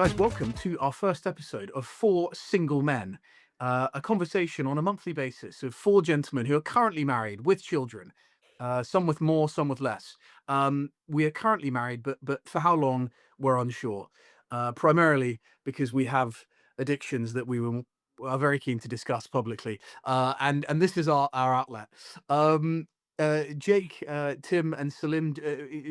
Guys, welcome to our first episode of Four Single Men, a conversation on a monthly basis of four gentlemen who are currently married with children, some with more, some with less. We are currently married, but for how long, we're unsure. Primarily because we have addictions that are very keen to discuss publicly, and this is our outlet. Jake, Tim, and Salim.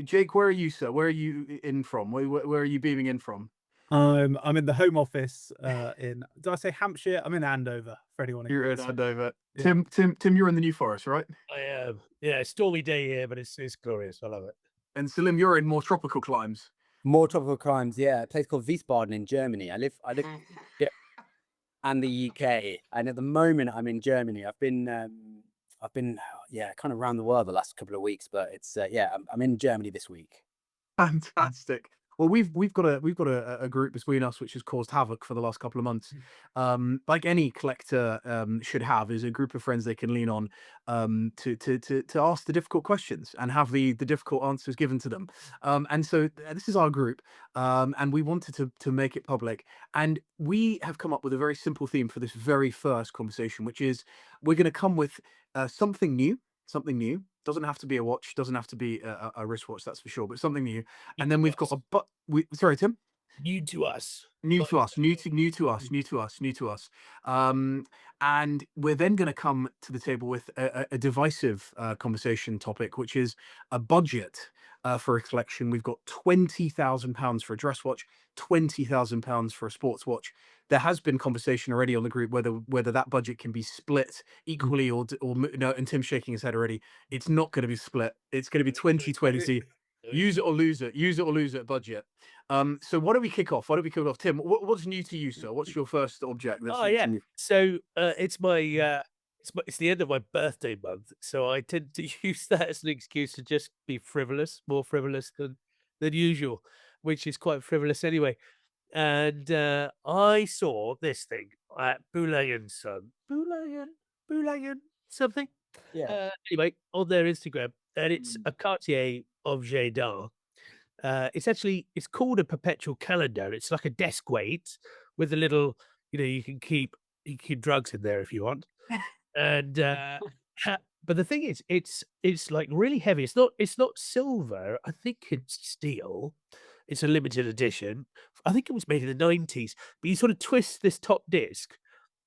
Jake, where are you, sir? Where are you in from? Where are you beaming in from? I'm in the home office, in did I say Hampshire? I'm in Andover, for anyone who You're in knows. Andover. Yeah. Tim, you're in the New Forest, right? I am. Yeah, stormy day here, but it's glorious. I love it. And Salim, you're in more tropical climes. More tropical crimes, yeah. A place called Wiesbaden in Germany. I live yeah, and the UK. And at the moment I'm in Germany. I've been yeah, kind of around the world the last couple of weeks, but it's yeah, I'm in Germany this week. Fantastic. Well, we've got a group between us which has caused havoc for the last couple of months. Like any collector should have, is a group of friends they can lean on to ask the difficult questions and have the difficult answers given to them. And so this is our group, and we wanted to make it public. And we have come up with a very simple theme for this very first conversation, which is we're going to come with something new. Something new. Doesn't have to be a watch. Doesn't have to be a wristwatch. That's for sure. But something new. New And then to we've got us. sorry, Tim. New to us. New to Both. us, new to us. And we're then going to come to the table with a divisive conversation topic, which is a budget for a collection. We've got £20,000 for a dress watch, £20,000 for a sports watch. There has been conversation already on the group whether that budget can be split equally no. And Tim's shaking his head already. It's not going to be split. It's going to be 2020. Use it or lose it. Use it or lose it budget. So why don't we kick off? Tim, what's new to you, sir? What's your first object? Oh yeah. So it's it's the end of my birthday month, so I tend to use that as an excuse to just be frivolous, more frivolous than usual, which is quite frivolous anyway. And I saw this thing at Boulaye and Son, Boulaye something. Yeah. Anyway, on their Instagram, and it's a Cartier objet d'art. It's called a perpetual calendar. It's like a desk weight with a little, you can keep drugs in there if you want. And but the thing is, it's like really heavy. It's not silver. I think it's steel. It's a limited edition. I think it was made in the 90s. But you sort of twist this top disc,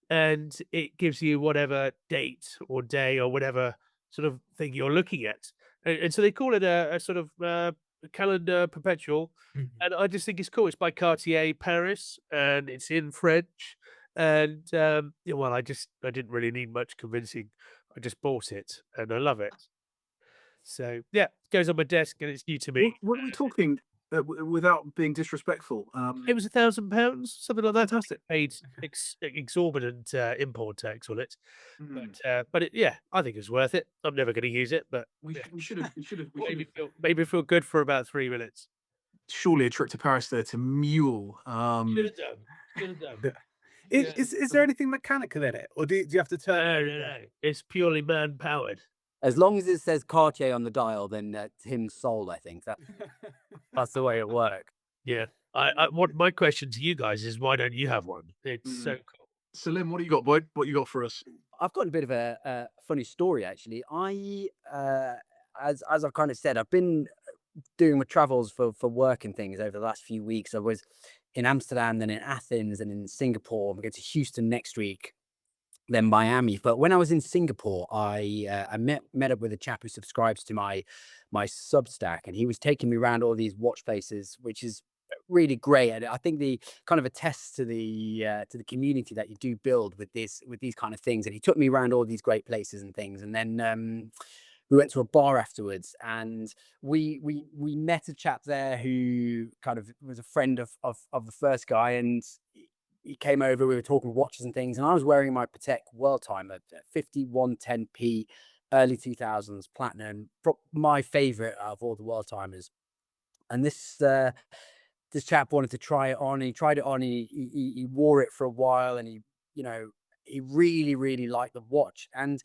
and it gives you whatever date or day or whatever sort of thing you're looking at. And so they call it a sort of calendar perpetual. And I just think it's cool. It's by Cartier Paris, and it's in French. And yeah, well, I didn't really need much convincing. I just bought it, and I love it. So yeah, it goes on my desk, and it's new to me. What are we talking? Without being disrespectful, It was £1,000, something like that. fantastic. Paid exorbitant import tax on it, Mm. but yeah, I think it's worth it. I'm never going to use it, but We yeah, should have. We should have. maybe feel good for about 3 minutes. Surely a trip to Paris there to mule. Should have done. Should have done. Yeah. Is there anything mechanical in it, or do you have to turn? No. It's purely man powered. As long as it says Cartier on the dial, then Tim's sold, I think. That's the way it works. Yeah. I what my question to you guys is, why don't you have one? It's so cool. Salim, what do you got, boy? What you got for us? I've got a bit of a funny story actually. As I've kind of said, I've been doing my travels for work and things over the last few weeks. I was in Amsterdam, then in Athens, and in Singapore. I'm going to Houston next week, then Miami. But when I was in Singapore, I met up with a chap who subscribes to my Substack, and he was taking me around all these watch places, which is really great. And I think the kind of attests to the community that you do build with these kind of things. And he took me around all these great places and things, and then we went to a bar afterwards, and we met a chap there who kind of was a friend of the first guy, and he came over. We were talking watches and things, and I was wearing my Patek World Timer, 5110p, early 2000s platinum, my favorite out of all the World Timers. And this chap wanted to try it on. He tried it on. He wore it for a while, and he really liked the watch, and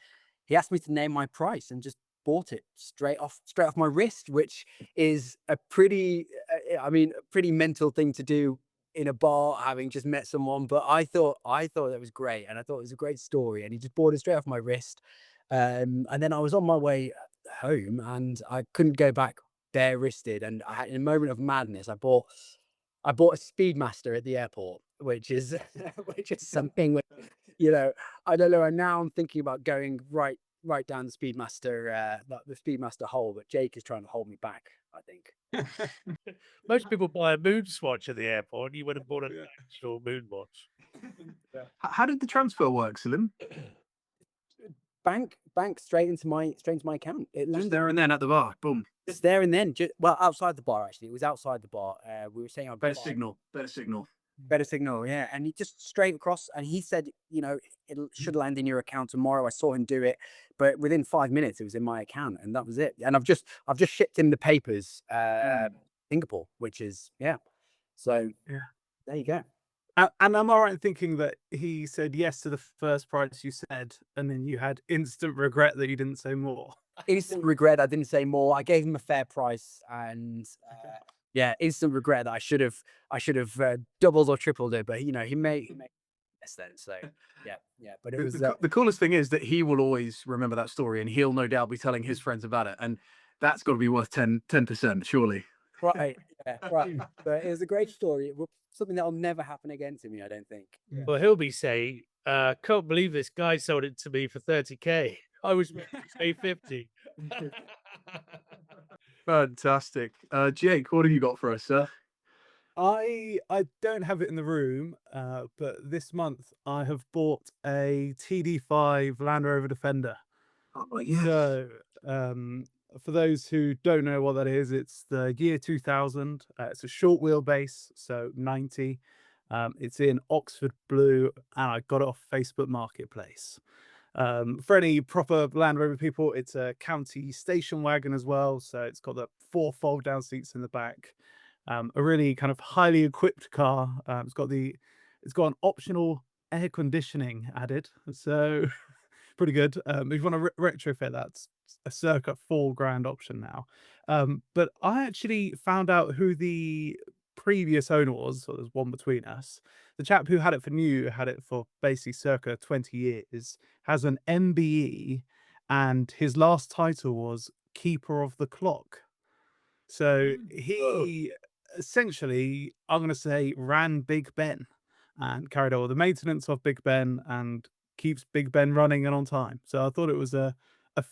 he asked me to name my price, and just bought it straight off my wrist, which is a pretty mental thing to do in a bar having just met someone. But I thought that was great, and I thought it was a great story. And he just bought it straight off my wrist. And then I was on my way home, and I couldn't go back bare wristed. And I had, in a moment of madness, I bought a Speedmaster at the airport, which is which is something which, I don't know. And now I'm thinking about going right down the Speedmaster, the Speedmaster hole, but Jake is trying to hold me back, I think. Most people buy a moon swatch at the airport. You would have bought an Yeah. actual moon watch. How did the transfer work, Salim? Bank straight into my account. It Just landed there and then at the bar. Boom. just there and then. Well, outside the bar, actually. It was outside the bar. We were saying on Better signal. better signal, yeah. And he just straight across, and he said, it should land in your account tomorrow. I saw him do it, but within 5 minutes, it was in my account, and that was it. And I've just shipped him the papers, Singapore, which is So Yeah. there you go. And am I right in thinking that he said yes to the first price you said, and then you had instant regret that you didn't say more? Instant regret I didn't say more. I gave him a fair price, and instant regret that I should have doubled or tripled it. But he made less then. So yeah. But it was The coolest thing is that he will always remember that story, and he'll no doubt be telling his friends about it, and that's got to be worth 10%, surely. right. Yeah, right. But it was a great story. Something that'll never happen again to me, I don't think. Yeah. Well, he'll be saying, can't believe this guy sold it to me for 30K. I was meant to say 50. Fantastic. Jake, what have you got for us, sir? I don't have it in the room, but this month I have bought a TD5 Land Rover Defender. Oh, yes. So, for those who don't know what that is, it's the year 2000. It's a short wheelbase, so 90. It's in Oxford blue, and I got it off Facebook Marketplace. For any proper Land Rover people, it's a county station wagon as well. So it's got the 4 fold-down seats in the back. A really kind of highly equipped car. It's got an optional air conditioning added, so pretty good. If you want to retrofit, that's a circa £4,000 option now. But I actually found out who the previous owner was. So there's one between us. The chap who had it for new had it for basically circa 20 years. Has an MBE, and his last title was Keeper of the Clock. So he essentially, I'm going to say, ran Big Ben and carried over the maintenance of Big Ben and keeps Big Ben running and on time. So I thought it was a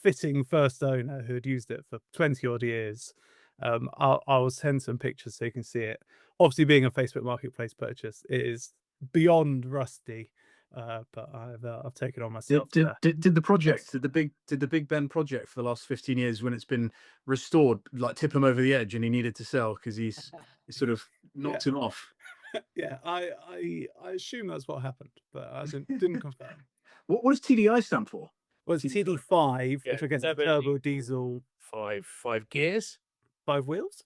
fitting first owner who had used it for 20 odd years. I will send some pictures so you can see it. Obviously, being a Facebook Marketplace purchase, it is beyond rusty. But I've taken on myself. Did the Big Ben project for the last 15 years, when it's been restored, like tip him over the edge, and he needed to sell because he's sort of knocked him off? Yeah, I assume that's what happened, but I didn't confirm. What does TDI stand for? Well, it's TD5, Yeah, which I guess is turbo turbo diesel, 5 gears? 5 wheels.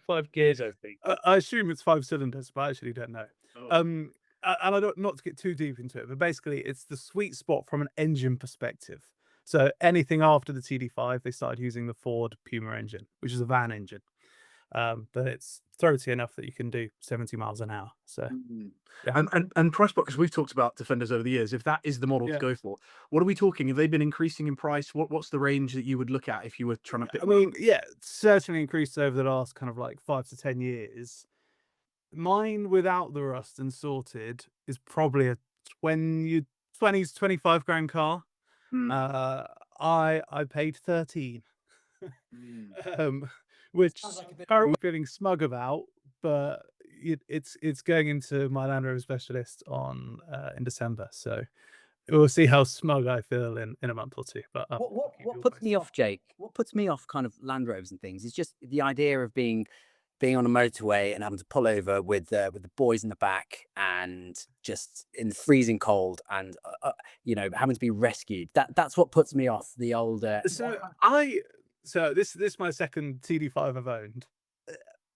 5 gears, I think. I assume it's 5 cylinders, but I actually don't know. Oh. And I don't, not to get too deep into it, but basically it's the sweet spot from an engine perspective. So anything after the TD5, they started using the Ford Puma engine, which is a van engine. But it's throaty enough that you can do 70 miles an hour. So yeah. And price point, because we've talked about Defenders over the years, if that is the model to go for, what are we talking? Have they been increasing in price? What's the range that you would look at if you were trying to pick? I mean, yeah, it's certainly increased over the last kind of like 5 to 10 years. Mine without the rust and sorted is probably a 20s, 25 grand car. I paid 13. Which I'm feeling smug about, but it's going into my Land Rover specialist in December, so we'll see how smug I feel in a month or two. But What puts me off, Jake? What puts me off kind of Land Rovers and things is just the idea of being on a motorway and having to pull over with the boys in the back and just in the freezing cold and having to be rescued. That's what puts me off. The old So this is my second TD5 I've owned.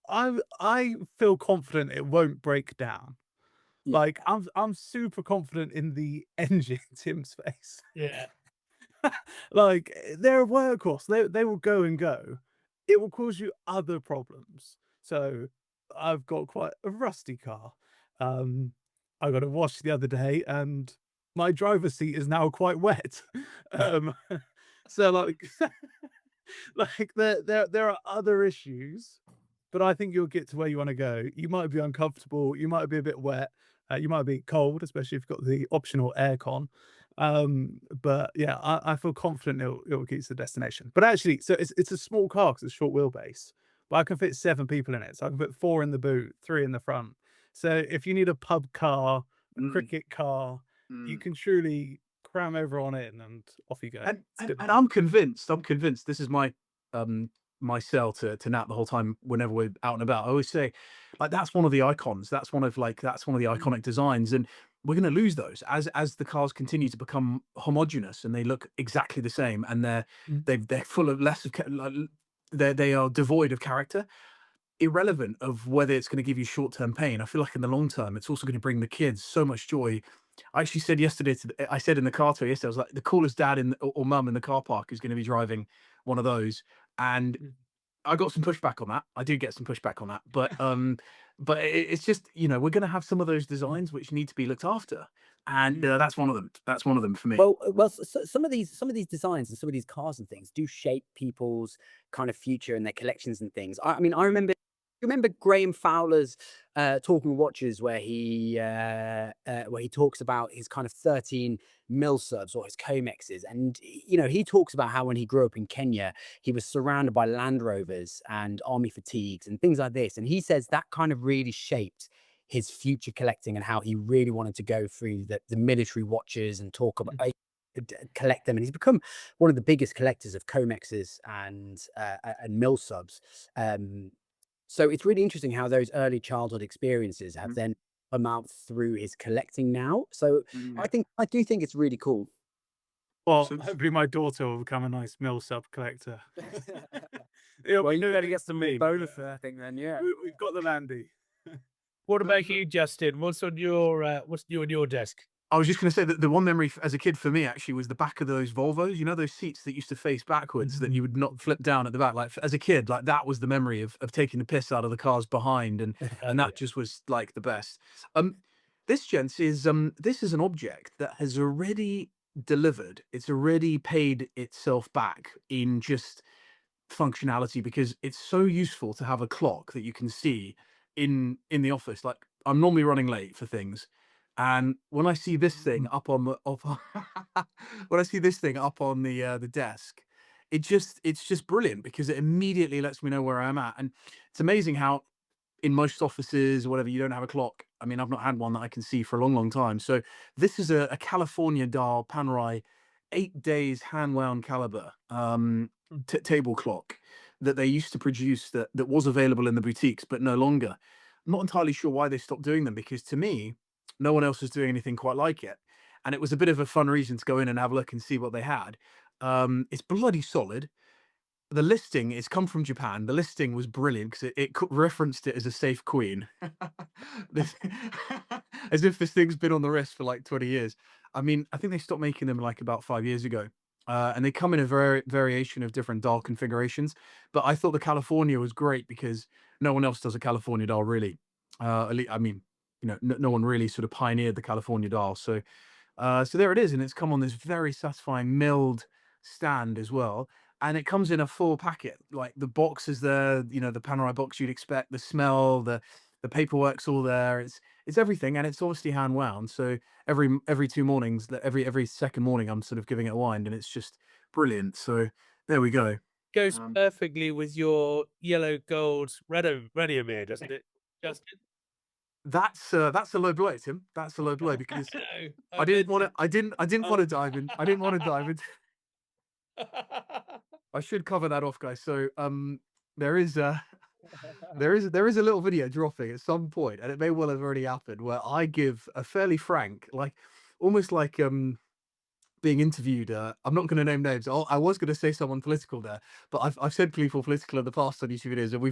I feel confident it won't break down. Yeah. Like I'm super confident in the engine, Tim's face. Yeah. Like they're a workhorse. They will go and go. It will cause you other problems. So I've got quite a rusty car. I got it washed the other day, and my driver's seat is now quite wet. Um, so like, like there are other issues, but I think you'll get to where you want to go. You might be uncomfortable. You might be a bit wet. You might be cold, especially if you've got the optional aircon. But yeah, I feel confident it'll get to the destination. But actually, so it's a small car because it's short wheelbase, but I can fit 7 people in it. So I can put 4 in the boot, 3 in the front. So if you need a pub car, a Mm, cricket car, you mm. can truly cram over on it and off you go. And It's and, good. and I'm convinced this is my sell to Nat the whole time whenever we're out and about. I always say, like, that's one of the icons. That's one of the iconic designs, and we're going to lose those as the cars continue to become homogenous and they look exactly the same, and Mm. they're full of less of they are devoid of character, irrelevant of whether it's going to give you short-term pain. I feel like in the long term, it's also going to bring the kids so much joy. I actually said yesterday, I said in the car to her yesterday, I was like, the coolest dad or mum in the car park is going to be driving one of those. And Mm. I got some pushback on that. I do get some pushback on that, but it's just, we're going to have some of those designs which need to be looked after, and that's one of them. That's one of them for me. Well, some of these designs and some of these cars and things do shape people's kind of future and their collections and things. I mean, I remember Graham Fowler's Talking Watches, where he talks about his kind of 13 mil subs or his Comexes, and he talks about how when he grew up in Kenya, he was surrounded by Land Rovers and army fatigues and things like this, and he says that kind of really shaped his future collecting and how he really wanted to go through the military watches and talk about collect them, and he's become one of the biggest collectors of Comexes and mil subs. So it's really interesting how those early childhood experiences have Mhm, then come out through his collecting now. So mhm. I do think it's really cool. Well, So hopefully my daughter will become a nice mill sub collector. It'll Well, be you got to thanks get to some more me. bonus for that thing then, yeah. We've got the Landy. What about you, Justin? What's new on your desk? I was just going to say that the one memory as a kid for me actually was the back of those Volvos. You know, those seats that used to face backwards that you would not flip down at the back. Like as a kid, like that was the memory of taking the piss out of the cars behind, and Yeah. that just was like the best. Um, this, gents, this is an object that has already delivered. It's already paid itself back in just functionality, because it's so useful to have a clock that you can see in the office. Like, I'm normally running late for things, and when I see this thing up on the up when I see this thing up on the desk, it's just brilliant because it immediately lets me know where I'm at. And it's amazing how in most offices or whatever, you don't have a clock. I mean, I've not had one that I can see for a long, long time. So this is a California dial Panerai 8 days hand wound caliber table clock that they used to produce, that was available in the boutiques, but no longer. I'm not entirely sure why they stopped doing them, because to me, no one else was doing anything quite like it. And it was a bit of a fun reason to go in and have a look and see what they had. It's bloody solid. The listing is come from Japan. The listing was brilliant because it referenced it as a safe queen. This, as if this thing's been on the wrist for like 20 years. I mean, I think they stopped making them like about 5 years ago. And they come in a variation of different dial configurations. But I thought the California was great because no one else does a California dial, really. I mean, no one really sort of pioneered the California dial. So there it is, and it's come on this very satisfying milled stand as well. And it comes in a full packet. Like, the box is there, the Panerai box you'd expect, the smell, the paperwork's all there. It's everything, and it's obviously hand wound. So every 2 mornings, every second morning, I'm sort of giving it a wind, and it's just brilliant. So there we go. Goes Um, perfectly with your yellow gold Radomir, doesn't it, Justin? that's a low blow, Tim. That's a low blow because No, I didn't want to. I didn't want to dive in. I didn't want to dive in. I should cover that off, guys. So there is there is a little video dropping at some point, and it may well have already happened, where I give a fairly frank, like almost like being interviewed. I'm not going to name names. I was going to say someone political there, but I've said people political in the past on YouTube videos, and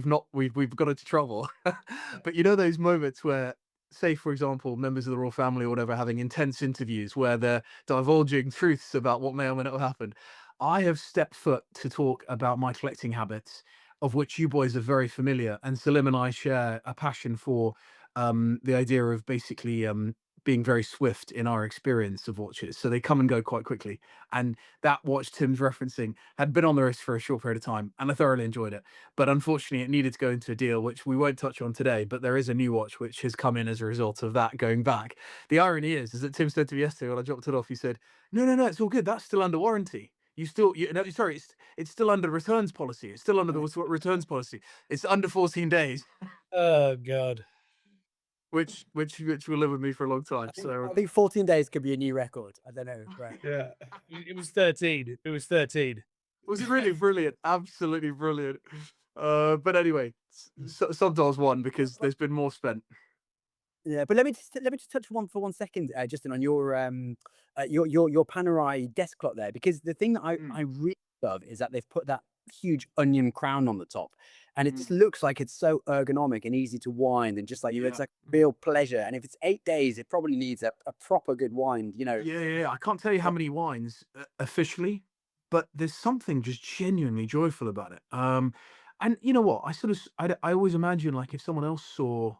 we've got into trouble. But you know those moments where, say for example, members of the royal family or whatever having intense interviews where they're divulging truths about what may or may not have happened. I have stepped foot to talk about my collecting habits, of which you boys are very familiar. And Salim and I share a passion for the idea of basically being very swift in our experience of watches. So they come and go quite quickly. And that watch Tim's referencing had been on the wrist for a short period of time, and I thoroughly enjoyed it. But unfortunately, it needed to go into a deal, which we won't touch on today. But there is a new watch which has come in as a result of that going back. The irony is that Tim said to me yesterday when I dropped it off, he said, no, it's all good. That's still under warranty. No, sorry, it's still under returns policy. It's still under the returns policy. It's under 14 days, Oh God. which will live with me for a long time. So I think 14 days could be a new record. I don't know. Right. Yeah. It was 13. It was 13. was it really brilliant? Absolutely brilliant. But anyway, Subdoll's won because there's been more spent. Yeah, but let me just touch one for 1 second, Justin, on your Panerai desk clock there, because the thing that I really love is that they've put that huge onion crown on the top, and it just looks like it's so ergonomic and easy to wind, and just like you, it's like real pleasure. And if it's 8 days, it probably needs a proper good wind, you know. Yeah. I can't tell you how many wines officially, but there's something just genuinely joyful about it. And you know what? I always imagine, like, if someone else saw,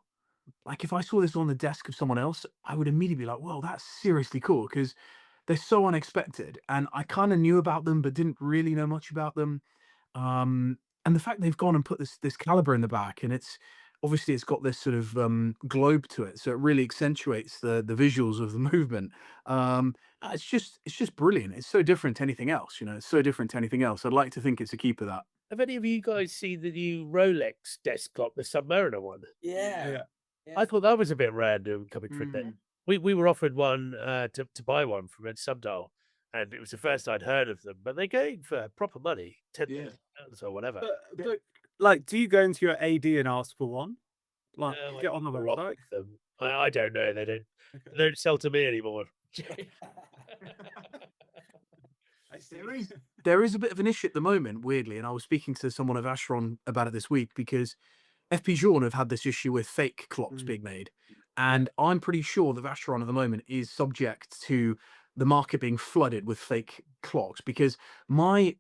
like, if I saw this on the desk of someone else, I would immediately be like, "Well, that's seriously cool," because they're so unexpected, and I kind of knew about them, but didn't really know much about them. And the fact they've gone and put this caliber in the back, and it's obviously it's got this sort of globe to it, so it really accentuates the visuals of the movement. It's just brilliant. It's so different to anything else, you know. It's so different to anything else. I'd like to think it's a keeper, that. Have any of you guys seen the new Rolex desk clock, the Submariner one? Yeah. I thought that was a bit random coming from there. We were offered one to buy one from Red Subdial, and it was the first I'd heard of them. But they're going for proper money, £10,000 or whatever. But, like, do you go into your AD and ask for one? Like, No, get on the we're off website. with them. I don't know. They don't sell to me anymore. There is a bit of an issue at the moment, weirdly, and I was speaking to someone at Vacheron about it this week, because FP Journe have had this issue with fake clocks being made, and I'm pretty sure that Vacheron at the moment is subject to the market being flooded with fake clocks, because my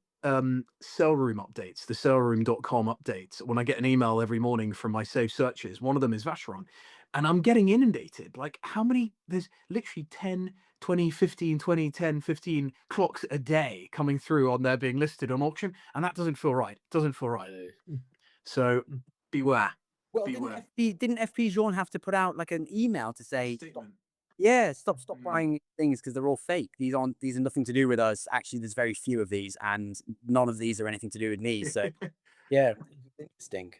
sell room updates, the sellroom.com updates, when I get an email every morning from my saved searches, one of them is Vacheron, and I'm getting inundated. Like, how many? There's literally 10, 20, 15, 20, 10, 15 clocks a day coming through on there being listed on auction, and that doesn't feel right. It doesn't feel right. So beware. Well, Beware. didn't FP Journe have to put out like an email to say, Statement. stop buying things because they're all fake. These are nothing to do with us. Actually, there's very few of these, and none of these are anything to do with me. So, yeah, interesting.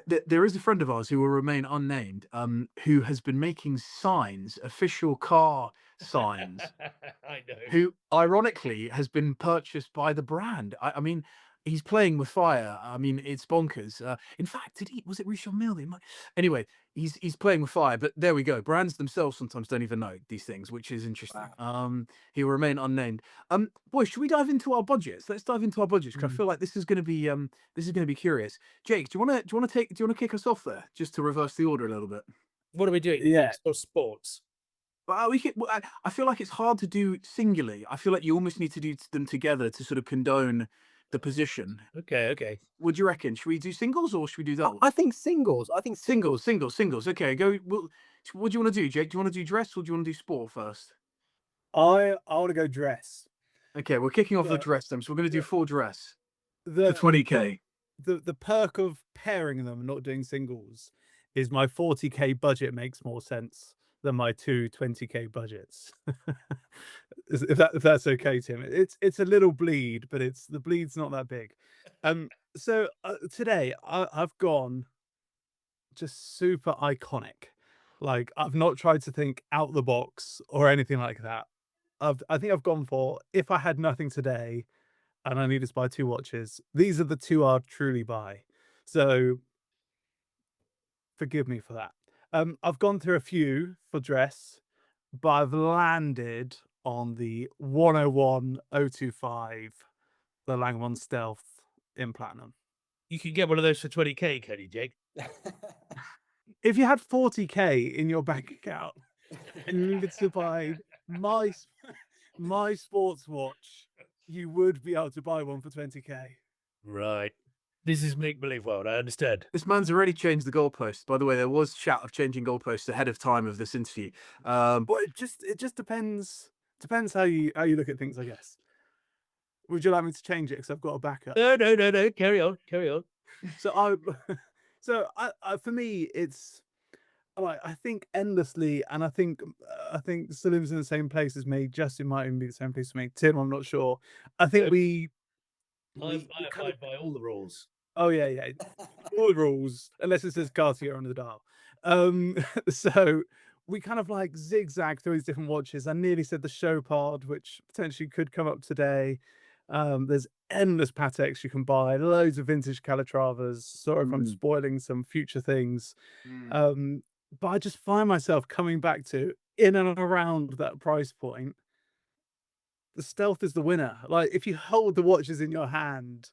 There is a friend of ours who will remain unnamed, who has been making signs, official car signs, I know. who ironically has been purchased by the brand. I mean, he's playing with fire. I mean, it's bonkers. In fact, was it Richard Mille? Anyway, he's playing with fire. But there we go. Brands themselves sometimes don't even know these things, which is interesting. He will remain unnamed. Boys, should we dive into our budgets? Let's dive into our budgets, because I feel like this is going to be curious. Jake, do you want to kick us off there, just to reverse the order a little bit? What are we doing? Yeah. Or sports? Well, I feel like it's hard to do singularly. I feel like you almost need to do them together to sort of condone the position. Okay. What do you reckon? Should we do singles or should we do doubles? I think singles. Singles. Okay, go. Well, what do you want to do, Jake? Do you want to do dress or do you want to do sport first? I want to go dress. Okay, we're kicking off the Yeah. dress then. So we're going to do full dress The for 20k. the perk of pairing them and not doing singles is my 40k budget makes more sense than my two 20k budgets. if that's okay, Tim. It's a little bleed, but the bleed's not that big. So today I've gone just super iconic. Like, I've not tried to think out the box or anything like that. I think I've gone for, if I had nothing today and I needed to buy two watches, these are the two I'd truly buy. So forgive me for that. I've gone through a few for dress, but I've landed on the 101 025, the Langhorne Stealth in platinum. You can get one of those for 20k, can you, Jake? If you had 40k in your bank account and you needed to buy my sports watch, you would be able to buy one for 20k. Right. This is make-believe world, I understand. This man's already changed the goalposts. By the way, there was chat of changing goalposts ahead of time of this interview. But it just depends how you look at things, I guess. Would you like me to change it? Because I've got a backup. No. Carry on. So for me, it's like I think endlessly, and I think Salim's in the same place as me. Justin might even be the same place as me. Tim, I'm not sure. I think we I kind of, abide by all the rules. oh yeah, all the rules unless it says Cartier on the dial. So we kind of like zigzag through these different watches. I nearly said the Chopard, which potentially could come up today. There's endless Pateks you can buy, loads of vintage Calatravas. Sorry if I'm spoiling some future things. But I just find myself coming back to, in and around that price point, the stealth is the winner. Like, if you hold the watches in your hand,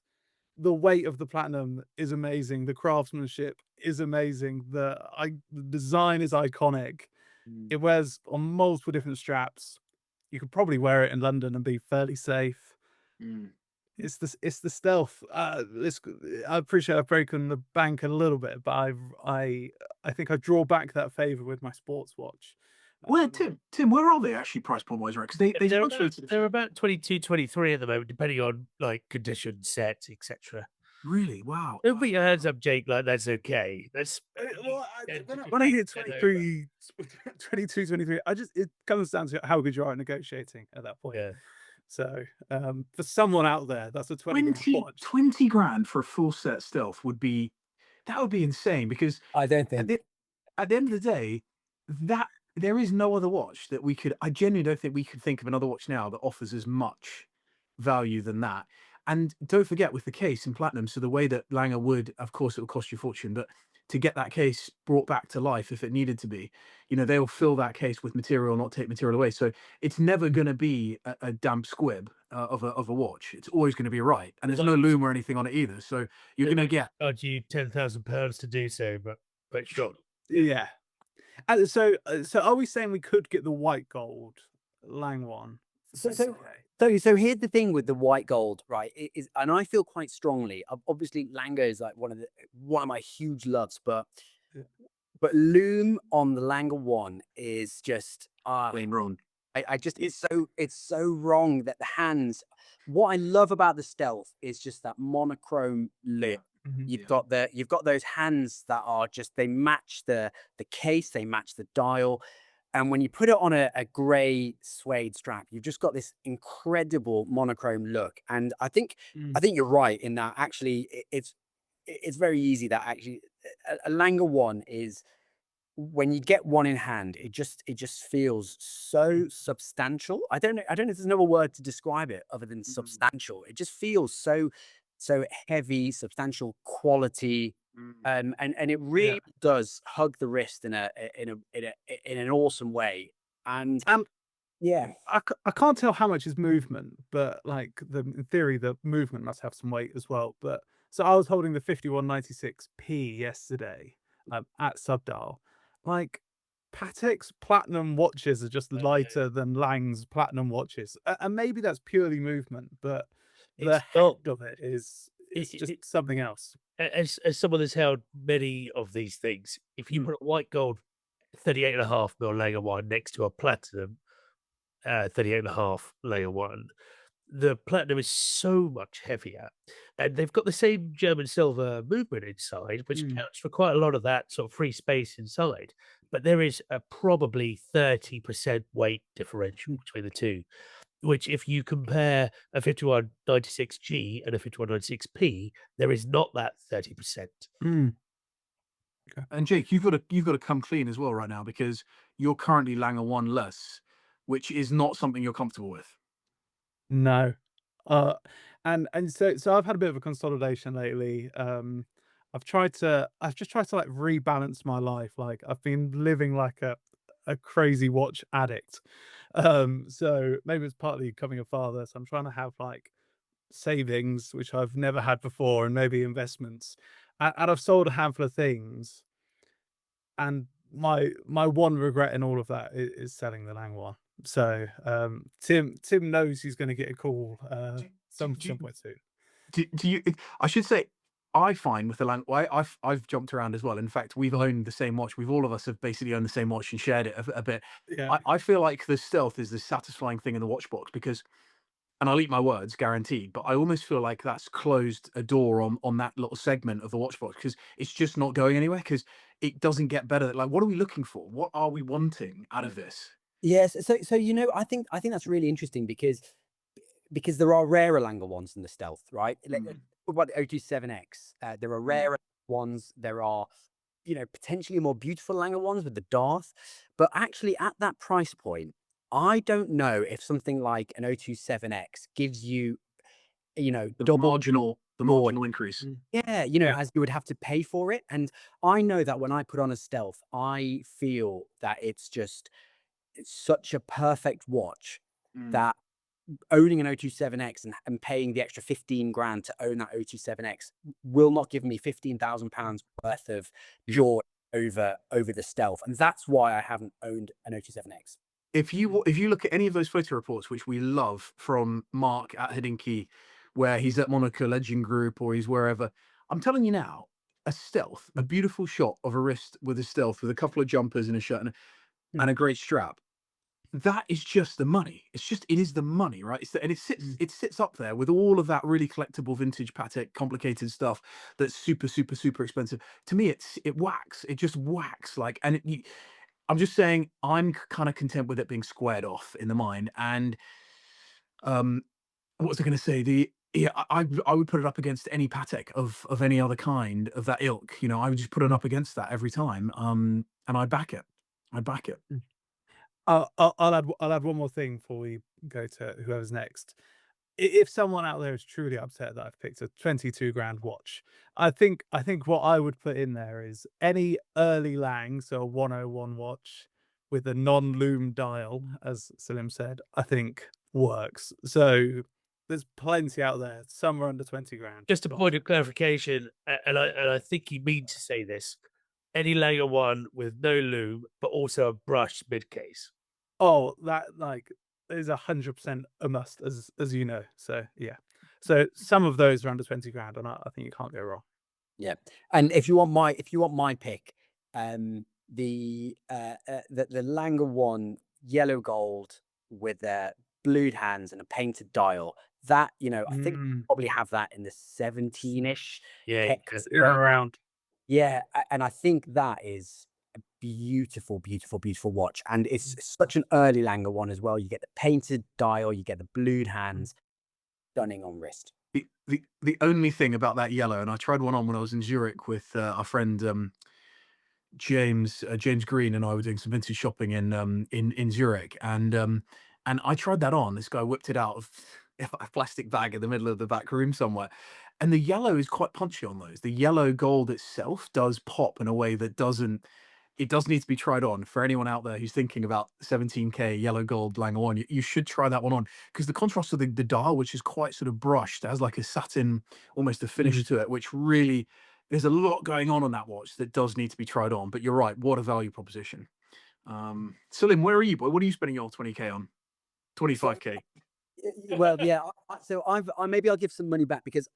the weight of the platinum is amazing. The craftsmanship is amazing. The design is iconic. It wears on multiple different straps. You could probably wear it in London and be fairly safe. It's the stealth. I appreciate I've broken the bank a little bit, but I think I draw back that favor with my sports watch. Where Tim, where are they actually price point wise, right? Because they're about 22, 23 at the moment, depending on like condition, set, etc. Really, wow. Don't put your hands up, Jake. Like that's okay. That's When I hit 23, 22, 23, it comes down to how good you are at negotiating at that point. Yeah. So for someone out there, that's a 20 grand for a full set stealth would be insane, because I don't think at the end of the day, that there is no other watch that I genuinely don't think we could think of another watch now that offers as much value than that. And don't forget, with the case in platinum, so the way that Lange would, of course, it will cost you a fortune, but to get that case brought back to life if it needed to be, they'll fill that case with material, not take material away. So it's never going to be a damp squib of a watch. It's always going to be right, and there's no loom or anything on it either. So you're going to get charge you £10,000 to do so, but sure. Yeah. And so are we saying we could get the white gold Lange one? So here's the thing with the white gold, right? It is, and I feel quite strongly. Obviously, Lange is like one of my huge loves, but loom on the Lange one is just plain wrong. I just it's so wrong that the hands. What I love about the stealth is just that monochrome look. You've got those hands that are just, they match the case, they match the dial. And when you put it on a grey suede strap, you've just got this incredible monochrome look. And I think you're right in that actually it's very easy that actually a Lange one is, when you get one in hand, it just feels so substantial. I don't know if there's another word to describe it other than substantial. It just feels so heavy, substantial quality. And it really does hug the wrist in an awesome way. And yeah, I can't tell how much is movement, but like in theory, the movement must have some weight as well. But so I was holding the 5196P yesterday at Subdial. Like, Patek's platinum watches are just lighter than Lange's platinum watches, and maybe that's purely movement, but the head of it is just something else. As someone that's held many of these things, if you put a white gold 38.5 mil Lange one next to a platinum 38.5 Lange one, the platinum is so much heavier, and they've got the same German silver movement inside, which counts for quite a lot of that sort of free space inside. But there is a probably 30% weight differential between the two, which if you compare a 5196G and a 5196P, there is not that 30%. Okay. And Jake, you've got to come clean as well right now, because you're currently Lange one less, which is not something you're comfortable with. No. And so I've had a bit of a consolidation lately. I've just tried to like rebalance my life. Like, I've been living like a crazy watch addict. So maybe it's partly becoming a father. So I'm trying to have like savings, which I've never had before, and maybe investments. And I've sold a handful of things. And my one regret in all of that is selling the Lange one. So Tim knows he's going to get a call somewhere soon. Do you? I should say, I find with the I've jumped around as well. In fact, we've owned the same watch. All of us have basically owned the same watch and shared it a bit. Yeah. I feel like the stealth is the satisfying thing in the watch box because, and I'll eat my words, guaranteed. But I almost feel like that's closed a door on that little segment of the watch box because it's just not going anywhere because it doesn't get better. Like, what are we looking for? What are we wanting out of this? Yes. So I think that's really interesting because there are rarer Langer ones than the Stealth, right? What about the O27X? There are rarer ones. There are, potentially more beautiful Langer ones with the Darth. But actually, at that price point, I don't know if something like an O27X gives you, The double. marginal increase. Yeah, Yeah. as you would have to pay for it. And I know that when I put on a Stealth, I feel that it's such a perfect watch that owning an O27X and paying the extra 15 grand to own that O27X will not give me £15,000 worth of joy over the Stealth. And that's why I haven't owned an O27X. If you look at any of those photo reports, which we love from Mark at Hidinky, where he's at Monaco Legend Group or he's wherever, I'm telling you now, a Stealth, a beautiful shot of a wrist with a Stealth with a couple of jumpers and a shirt and a great strap. That is just the money. It is the money, right? It sits up there with all of that really collectible vintage Patek complicated stuff that's super, super, super expensive. To me, it whacks. It just whacks like, and I'm just saying I'm kind of content with it being squared off in the mind. And what was I going to say? I would put it up against any Patek of any other kind of that ilk. I would just put it up against that every time. And I back it. I back it. I'll add one more thing before we go to whoever's next. If someone out there is truly upset that I've picked a 22 grand watch, I think what I would put in there is any early Lang, so a 101 watch with a non-loom dial, as Salim said, I think works. So there's plenty out there. Some are under 20 grand. Just a point of clarification, and I think you mean to say this: any Langer one with no loom, but also a brushed mid case. Oh, that is 100% a must, as you know. So yeah. So some of those are under 20 grand, and I think you can't go wrong. Yeah. And if you want my pick, the Langer one yellow gold with their blued hands and a painted dial, that I think probably have that in the 17-ish. Yeah, Around. Yeah, and I think that is a beautiful, beautiful, beautiful watch. And it's such an early Langer one as well. You get the painted dial, you get the blued hands, stunning on wrist. The only thing about that yellow, and I tried one on when I was in Zurich with our friend James Green, and I were doing some vintage shopping in Zurich, and I tried that on. This guy whipped it out of a plastic bag in the middle of the back room somewhere, and the yellow is quite punchy on those. The yellow gold itself does pop in a way that doesn't. It does need to be tried on for anyone out there who's thinking about 17K yellow gold Langer one. You should try that one on because the contrast of the dial, which is quite sort of brushed, has like a satin, almost a finish to it, which really there's a lot going on that watch that does need to be tried on. But you're right, what a value proposition. Salim, where are you, boy? What are you spending your 20K on? 25K. Well, yeah. So maybe I'll give some money back because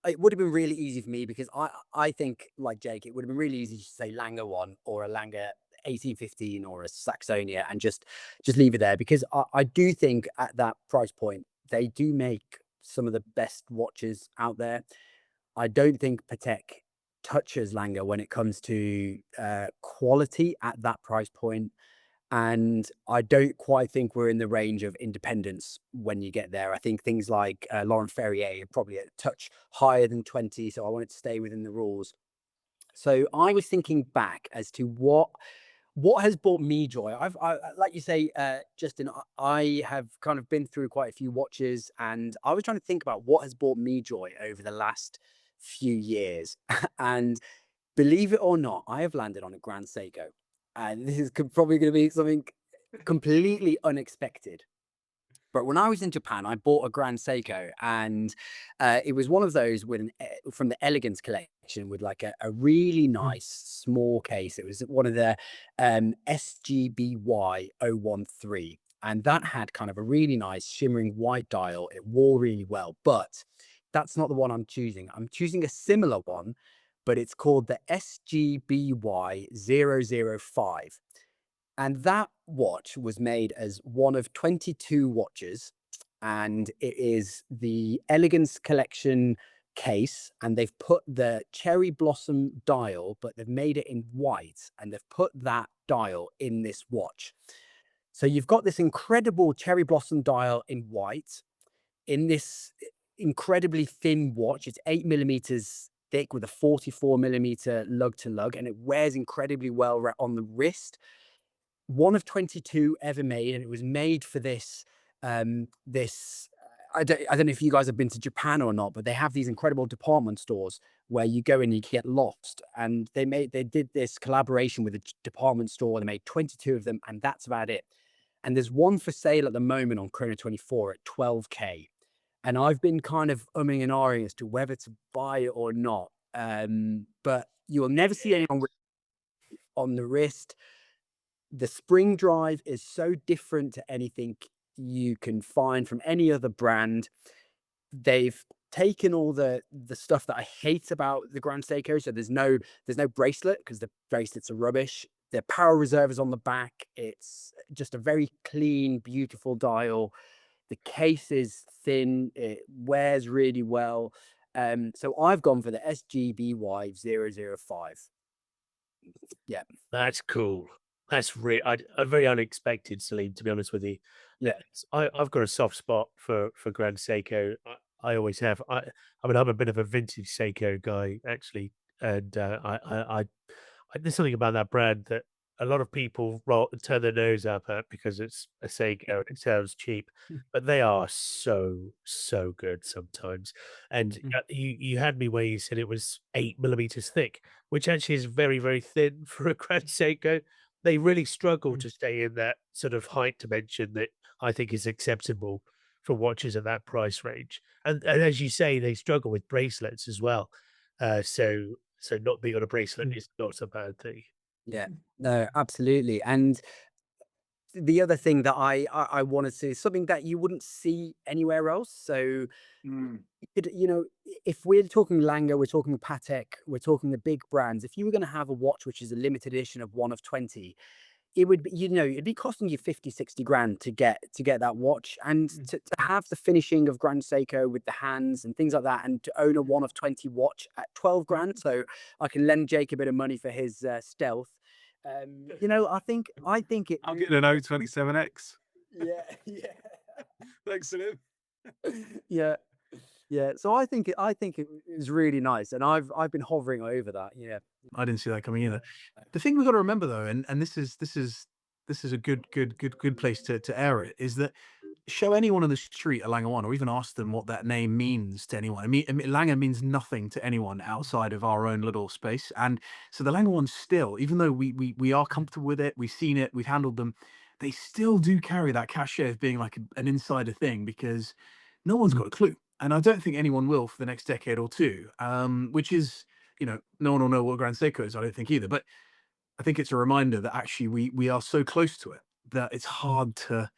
it would have been really easy for me because I think, like Jake, it would have been really easy to say Langer one or a Langer 1815 or a Saxonia and just leave it there because I do think at that price point they do make some of the best watches out there. I don't think Patek touches Langer when it comes to quality at that price point. And I don't quite think we're in the range of independence when you get there. I think things like Laurent Ferrier are probably a touch higher than 20. So I wanted to stay within the rules. So I was thinking back as to what has brought me joy. I like you say, Justin, I have kind of been through quite a few watches and I was trying to think about what has brought me joy over the last few years. And believe it or not, I have landed on a Grand Seiko. And this is probably going to be something completely unexpected. But when I was in Japan, I bought a Grand Seiko, and it was one of those from the Elegance collection with like a really nice small case. It was one of the SGBY 013, and that had kind of a really nice shimmering white dial. It wore really well, but that's not the one I'm choosing. I'm choosing a similar one, but it's called the SGBY 005. And that watch was made as one of 22 watches, and it is the Elegance Collection case, and they've put the cherry blossom dial, but they've made it in white, and they've put that dial in this watch. So you've got this incredible cherry blossom dial in white in this incredibly thin watch. It's 8 millimeters thick with a 44 millimeter lug to lug, and it wears incredibly well on the wrist. One of 22 ever made, and it was made for this I don't know if you guys have been to Japan or not, but they have these incredible department stores where you go in and you get lost, and they did this collaboration with a department store. They made 22 of them, and that's about it. And there's one for sale at the moment on Chrono24 at 12K, and I've been kind of umming and ahhing as to whether to buy it or not. But you will never see anyone on the wrist. The spring drive is so different to anything you can find from any other brand. They've taken all the stuff that I hate about the Grand Seiko. So there's no bracelet, because the bracelets are rubbish. The power reserve is on the back. It's just a very clean, beautiful dial. The case is thin. It wears really well. So I've gone for the SGBY 005. Yeah. That's cool. That's very unexpected, Salim, to be honest with you. Yeah. I've got a soft spot for Grand Seiko. I always have. I mean, I'm a bit of a vintage Seiko guy, actually, and there's something about that brand that a lot of people turn their nose up at because it's a Seiko and it sounds cheap, but they are so good sometimes. And you had me where you said it was 8 millimeters thick, which actually is very, very thin for a Grand Seiko. They really struggle to stay in that sort of height dimension that I think is acceptable for watches at that price range. And as you say, they struggle with bracelets as well. So not being on a bracelet is not a bad thing. Yeah, no, absolutely. And the other thing that I wanted to, something that you wouldn't see anywhere else. So, if we're talking Lange, we're talking Patek, we're talking the big brands. If you were going to have a watch which is a limited edition of one of 20, it would be, it'd be costing you 50, 60 grand to get that watch, and to have the finishing of Grand Seiko with the hands and things like that, and to own a one of 20 watch at 12 grand. So I can lend Jake a bit of money for his stealth. I think it. I'm getting an O27X. Yeah. Thanks, Salim. Yeah. So I think it is really nice, and I've been hovering over that. Yeah. I didn't see that coming either. The thing we've got to remember, though, and this is a good place to air it, is that show anyone on the street a Lange 1, or even ask them what that name means to anyone. I mean, Lange means nothing to anyone outside of our own little space. And so the Lange 1 still, even though we are comfortable with it, we've seen it, we've handled them, they still do carry that cachet of being like an insider thing, because no one's got a clue. And I don't think anyone will for the next decade or two, which is, no one will know what Grand Seiko is, I don't think either. But I think it's a reminder that actually we are so close to it that it's hard to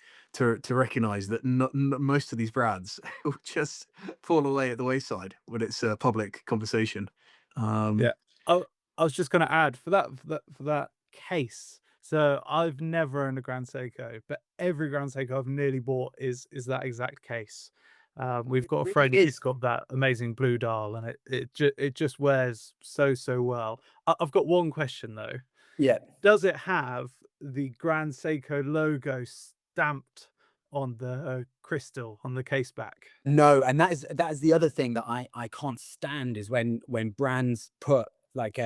recognize that most of these brands will just fall away at the wayside when it's a public conversation. Yeah. I was just going to add for that case. So I've never owned a Grand Seiko, but every Grand Seiko I've nearly bought is that exact case. We've got a friend who's got that amazing blue dial, and it just wears so well. I've got one question though. Yeah. Does it have the Grand Seiko logo stamped on the crystal on the case back? No, and that is the other thing that I can't stand, is when brands put like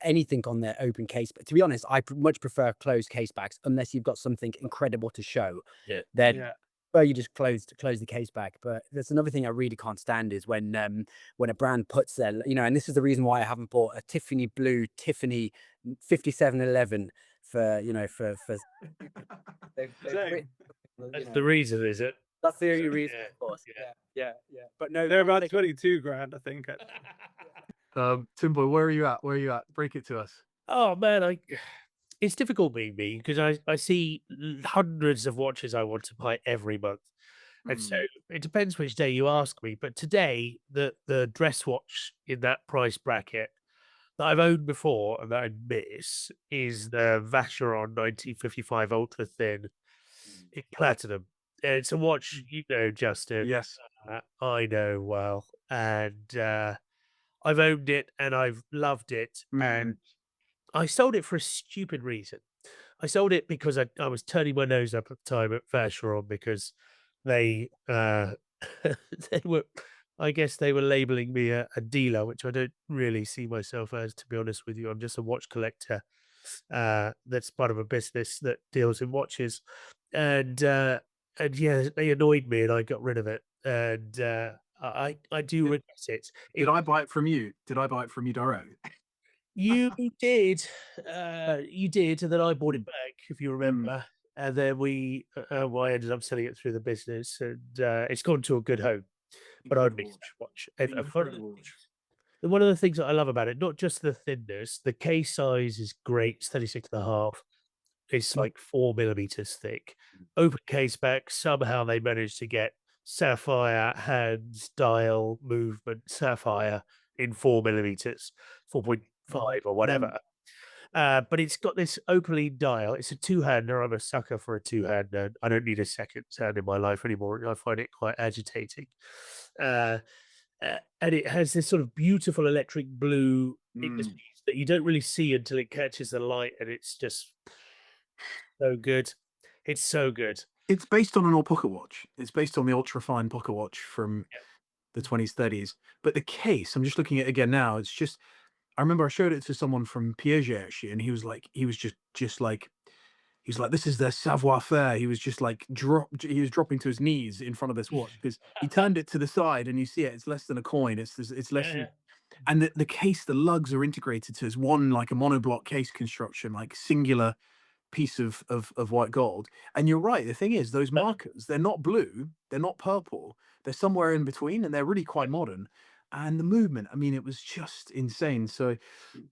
anything on their open case. But to be honest, I much prefer closed case backs, unless you've got something incredible to show. Yeah. Then well, you just close the case back. But there's another thing I really can't stand, is when a brand puts their, and this is the reason why I haven't bought a Tiffany blue Tiffany 5711 for That's the reason, is it? That's the only reason, Yeah, of course. yeah. Yeah. But no, They're about 22 grand, I think. Timboy, where are you at? Break it to us. Oh man, it's difficult being me, because I see hundreds of watches I want to buy every month. And so Mm. it depends which day you ask me. But today, the dress watch in that price bracket that I've owned before and that I miss is the Vacheron 1955 Ultra Thin in platinum. And it's a watch you know, Justin. Yes. I know well, and I've owned it and I've loved it, and I sold it for a stupid reason. I sold it because I was turning my nose up at the time at Vacheron because they they were, I guess they were labeling me a dealer, which I don't really see myself as, to be honest with you. I'm just a watch collector that's part of a business that deals in watches, and yeah, they annoyed me and I got rid of it, and I do Did, regret it. did I buy it from you? Did I buy it from you direct? You did, and then I bought it Mm. back, if you Mm. remember, and then well, I ended up selling it through the business, and it's gone to a good home. But I Incredible miss watch. that watch. And Incredible watch. one of the things that I love about it, not just the thinness, the case size is great. It's 36.5. It's like 4 millimeters thick. Open case back. Somehow they managed to get sapphire hands, dial, movement, sapphire in 4 millimeters, 4.5 or whatever. But it's got this openly dial. It's a two-hander. I'm a sucker for a two-hander. I don't need a second hand in my life anymore. I find it quite agitating. And it has this sort of beautiful electric blue indices that you don't really see until it catches the light, and it's just so good. It's so good. It's based on an old pocket watch. It's based on the ultra fine pocket watch from the 20s, 30s. But the case, I'm just looking at it again now. It's just, I remember I showed it to someone from Piaget actually, and he was like, this is their savoir faire. He was just like he was dropping to his knees in front of this watch because he turned it to the side and you see it. It's less than a coin. It's less than, and the case, the lugs are integrated to as one like a monoblock case construction, like singular piece of white gold. And you're right. The thing is, those markers, they're not blue, they're not purple, they're somewhere in between, and they're really quite modern. And the movement, I mean, it was just insane. So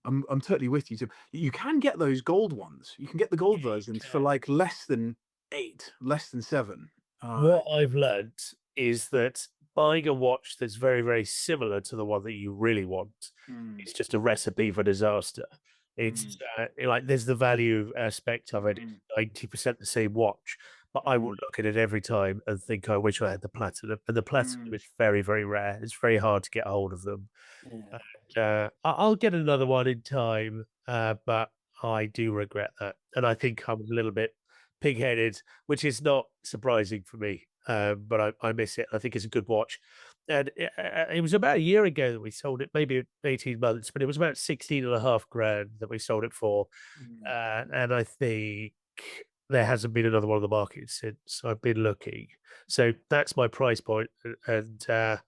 I'm totally with you. So you can get those gold ones. You can get the gold versions for like less than 8, less than 7. What I've learnt is that buying a watch that's very, very similar to the one that you really want, it's just a recipe for disaster. It's like there's the value aspect of it. It's 90% the same watch, but I will look at it every time and think, I wish I had the platinum. And the platinum is very, very rare. It's very hard to get a hold of them. I'll get another one in time, but I do regret that, and I think I'm a little bit pig-headed, which is not surprising for me. But I miss it. I think it's a good watch, and it was about a year ago that we sold it, maybe 18 months, but it was about 16.5 grand that we sold it for, and I think there hasn't been another one on the market since. I've been looking, so that's my price point, and so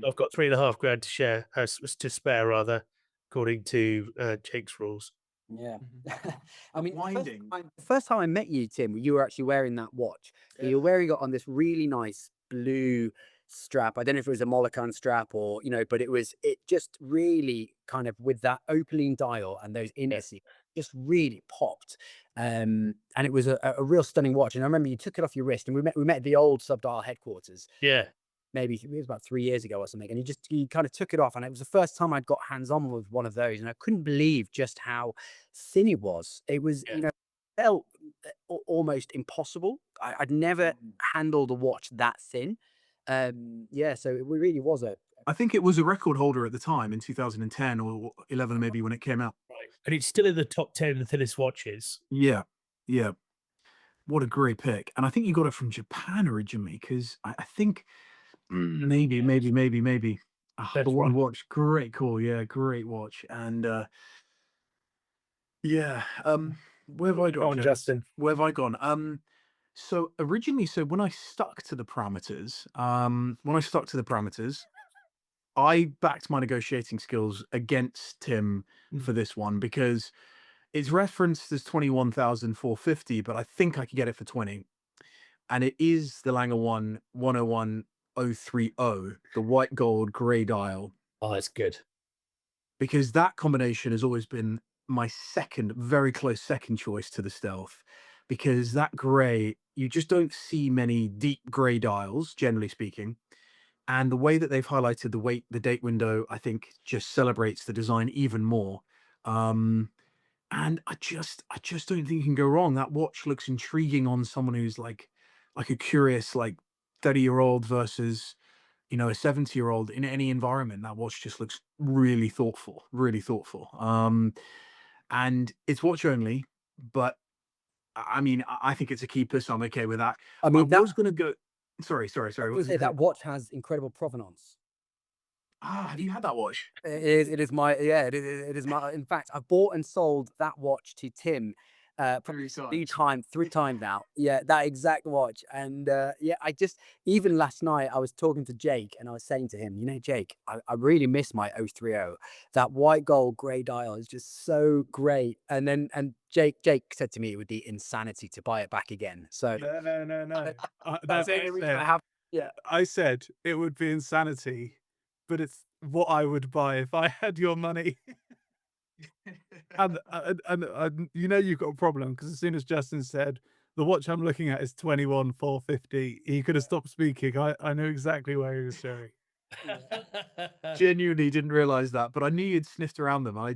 I've got 3.5 grand to share, to spare rather, according to Jake's rules. Yeah. I mean, Winding. the first time I met you, Tim, you were actually wearing that watch. But you were wearing it on this really nice blue strap. I don't know if it was a Molokhan strap or, but it just really kind of with that opening dial and those indices just really popped. And it was a real stunning watch. And I remember you took it off your wrist and we met at the old Subdial headquarters. Yeah. Maybe it was about 3 years ago or something, and you kind of took it off, and it was the first time I'd got hands-on with one of those, and I couldn't believe just how thin it was. It was, felt almost impossible. I'd never handled a watch that thin. So it really was I think it was a record holder at the time in 2010 or 11, maybe, when it came out. Right. And it's still in the top 10 thinnest watches. Yeah. What a great pick. And I think you got it from Japan originally, because I think maybe. That's The one right. watch, great call. Yeah, great watch. And where have I Go gone, on, James? Justin. Where have I gone? So originally, when I stuck to the parameters, I backed my negotiating skills against Tim for this one because it's referenced as 21,450, but I think I could get it for 20. And it is the Lange 101030, the white gold grey dial, Oh, that's good. because that combination has always been my second, very close second choice to the Stealth. because that gray, you just don't see many deep gray dials, generally speaking. And the way that they've highlighted the date window, I think just celebrates the design even more. Um, and I just don't think you can go wrong. That watch looks intriguing on someone who's like a curious, like 30-year-old versus, a 70-year-old in any environment. That watch just looks really thoughtful, really thoughtful. And it's watch only, but I mean, I think it's a keeper, so I'm okay with that. I I mean, that was gonna go. Sorry, sorry, I was sorry. What gonna was say it? that watch has incredible provenance. Have you had that watch? It is my yeah, it is my in fact, I bought and sold that watch to Tim, probably Very three times now. Yeah, that exact watch. And yeah, I just even last night I was talking to Jake and I was saying to him, Jake, I really miss my 030. That white gold grey dial is just so great. And Jake said to me it would be insanity to buy it back again. So No, no, no, no. that's the I only reason said I have. Yeah. I said it would be insanity, but it's what I would buy if I had your money. And you've got a problem because as soon as Justin said the watch I'm looking at is 21,450, he could have stopped speaking. I knew exactly where he was going. Genuinely didn't realize that, but I knew you'd sniffed around them. I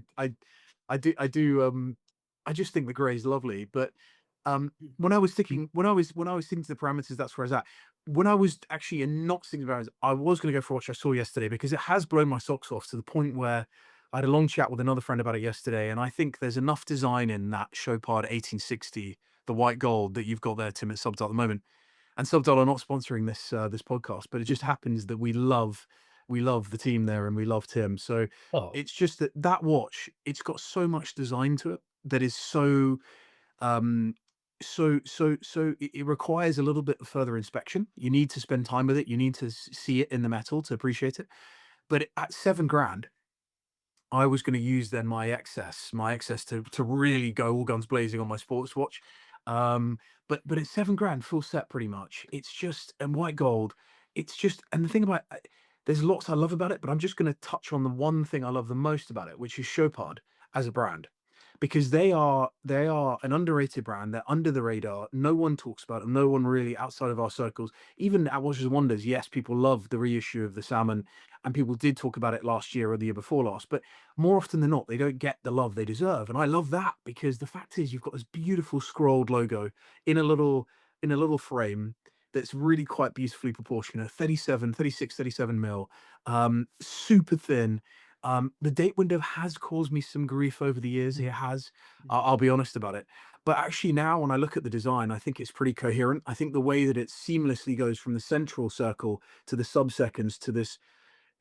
just think the grey is lovely. But when I was thinking to the parameters, that's where I was at. When I was actually not thinking about it, I was going to go for what I saw yesterday because it has blown my socks off to the point where I had a long chat with another friend about it yesterday, and I think there's enough design in that Chopard 1860, the white gold that you've got there, Tim, at Subtle at the moment. And Subtle are not sponsoring this podcast, but it just happens that we love the team there and we love Tim. So Oh, it's just that watch, it's got so much design to it that is um so it requires a little bit of further inspection. You need to spend time with it. You need to see it in the metal to appreciate it. But at 7 grand, I was going to use then my excess to really go all guns blazing on my sports watch. But it's 7 grand full set pretty much. It's just and white gold. It's just and the thing about there's lots I love about it, but I'm just going to touch on the one thing I love the most about it, which is Chopard as a brand, because they are an underrated brand. They're under the radar. No one talks about them. No one really outside of our circles. Even at Watches and Wonders, yes, people love the reissue of the Salmon, and people did talk about it last year or the year before last. But more often than not, they don't get the love they deserve. And I love that because the fact is you've got this beautiful scrolled logo in a little frame that's really quite beautifully proportionate, 37, 36, 37 mil, super thin. The date window has caused me some grief over the years. It has. I'll be honest about it. But actually now when I look at the design, I think it's pretty coherent. I think the way that it seamlessly goes from the central circle to the sub-seconds to this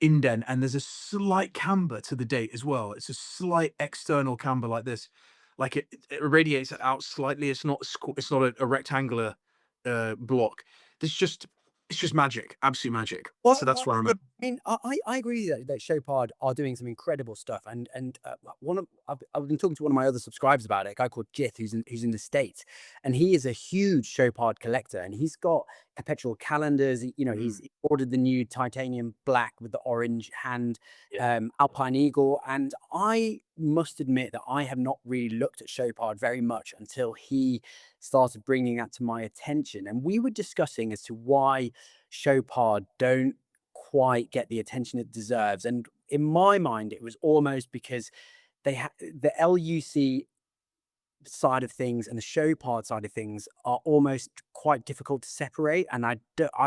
indent, and there's a slight camber to the date as well. It's a slight external camber like this, like it radiates out slightly. It's not it's not a rectangular block. There's just it's just magic, absolute magic. So that's where I'm at. I mean, I agree that Chopard are doing some incredible stuff, and I've been talking to one of my other subscribers about it, a guy called Jith, who's in the States, and he is a huge Chopard collector, and he's got perpetual calendars. He's ordered the new titanium black with the orange hand, Yeah. Alpine Eagle, and I must admit that I have not really looked at Chopard very much until he started bringing that to my attention, and we were discussing as to why Chopard don't quite get the attention it deserves. And in my mind, it was almost because the LUC side of things and the Chopard side of things are almost quite difficult to separate, and I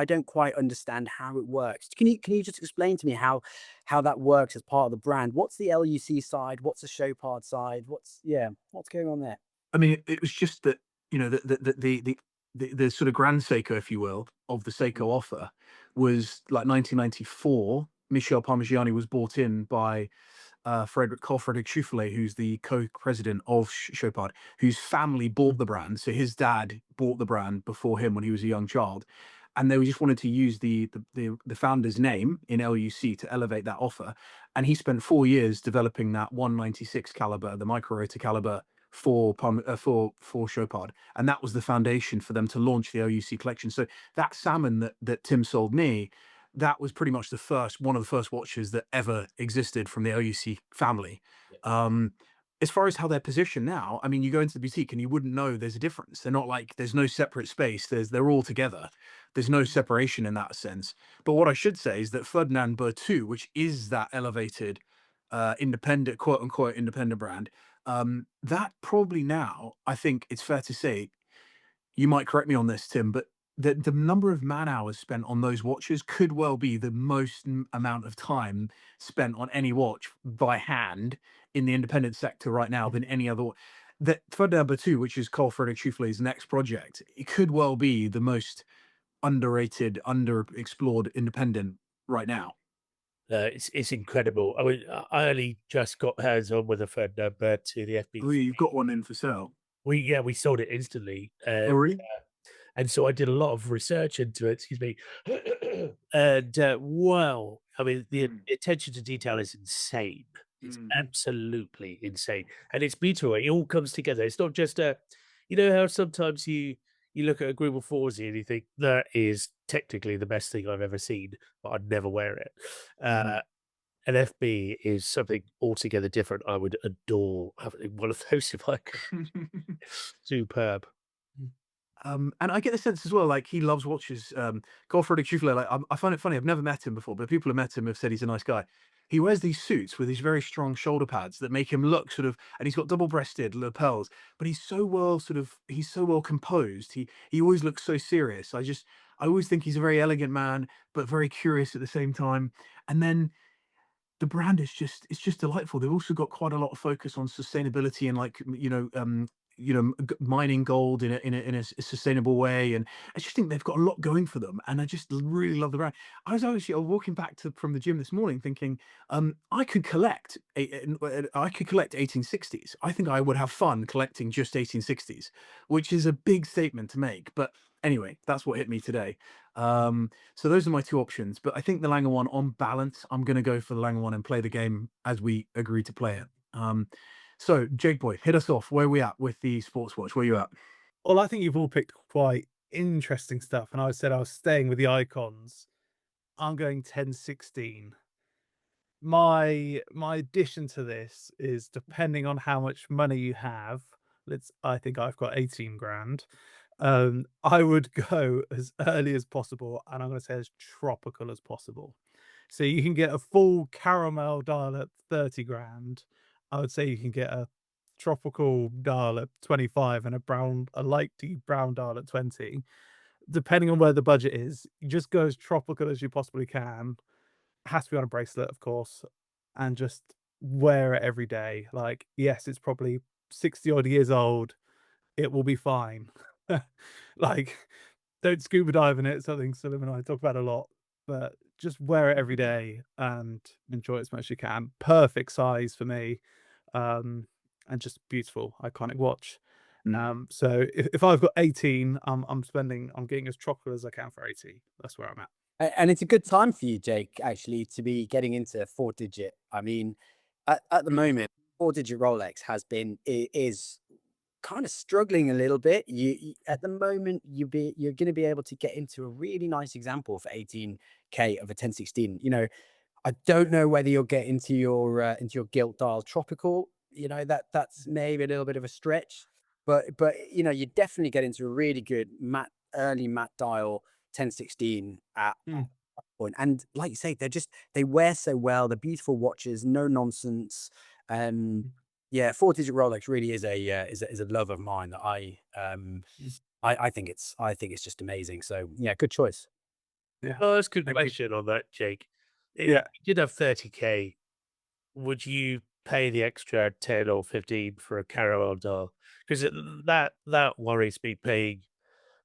don't quite understand how it works. Can you just explain to me how that works as part of the brand? What's the LUC side? What's the Chopard side? What's going on there? I mean, it was just that the sort of grand Seiko, if you will, of the Seiko offer was like 1994. Michel Parmigiani was bought in by Carl Frederick Schauffele, who's the co-president of Chopard, whose family bought the brand. So his dad bought the brand before him when he was a young child, and they just wanted to use the founder's name in LUC to elevate that offer. And he spent 4 years developing that 196 caliber, the micro rotor caliber for Chopard, and that was the foundation for them to launch the LUC collection. So that salmon that Tim sold me, that was pretty much one of the first watches that ever existed from the LUC family. Um, as far as how they're positioned now, I mean, you go into the boutique and you wouldn't know there's a difference. They're not like there's no separate space. They're all together. There's no separation in that sense. But what I should say is that Ferdinand Berthoud, which is that elevated, independent, quote unquote, independent brand, that probably now, I think it's fair to say, you might correct me on this, Tim, but the number of man hours spent on those watches could well be the most amount of time spent on any watch by hand in the independent sector right now than any other. That Ferdinand Berthoud, which is Carl Frederick Schauffele's next project, it could well be the most underrated, underexplored independent right now. It's incredible. I mean, I only just got hands on with a Ferdinand to the Oh, FB. you've got one in for sale. We sold it instantly. Oh, really? And so I did a lot of research into it, excuse me. And wow, I mean, the attention to detail is insane. It's absolutely insane. And it's beautiful. It all comes together. It's not just you know how sometimes you look at a group of Forzi and you think that is technically the best thing I've ever seen, but I'd never wear it. An FB is something altogether different. I would adore having one of those if I could. Superb. And I get the sense as well, like he loves watches. Godfrey Schauffele, like I find it funny. I've never met him before, but people who met him have said he's a nice guy. He wears these suits with these very strong shoulder pads that make him look sort of, and he's got double-breasted lapels. But he's so well, he's so well composed. He always looks so serious. I always think he's a very elegant man, but very curious at the same time. And then the brand is it's just delightful. They've also got quite a lot of focus on sustainability and like mining gold in a sustainable way, and I just think they've got a lot going for them, and I just really love the brand. I was walking back from the gym this morning thinking, I could collect 1860s. I think I would have fun collecting just 1860s, which is a big statement to make, but anyway, that's what hit me today. So those are my two options, but I think the Lange one, on balance, I'm going to go for the Lange one and play the game as we agreed to play it. So Jake boy, hit us off. Where are we at with the sports watch? Where are you at? Well, I think you've all picked quite interesting stuff, and I said I was staying with the icons. I'm going 1016. My addition to this is, depending on how much money you have, I think I've got 18 grand. I would go as early as possible, and I'm going to say as tropical as possible. So you can get a full caramel dial at 30 grand. I would say you can get a tropical dial at 25 and a light deep brown dial at 20. Depending on where the budget is, you just go as tropical as you possibly can. Has to be on a bracelet, of course, and just wear it every day. Like, yes, it's probably 60 odd years old. It will be fine. Like, don't scuba dive in it. Something Salim and I talk about a lot, but just wear it every day and enjoy it as much as you can. Perfect size for me, and just beautiful, iconic watch. So if I've got 18, I'm getting as tropical as I can for 80. That's where I'm at. And it's a good time for you, Jake, actually, to be getting into 4-digit. I mean, at the moment, 4-digit Rolex is kind of struggling a little bit. At the moment, you're going to be able to get into a really nice example for 18K of a 1016. You know, I don't know whether you'll get into your gilt dial tropical. You know, that's maybe a little bit of a stretch, but you know, you definitely get into a really good early matte dial 1016 at point. And like you say, they wear so well. They're beautiful watches, no nonsense. Yeah, 4-digit Rolex really is a love of mine that I think it's just amazing. So yeah, good choice. Yeah. Oh, that's a good question on that, Jake. If you did have 30K, would you pay the extra 10 or 15 for a caramel dial? Because that worries me, paying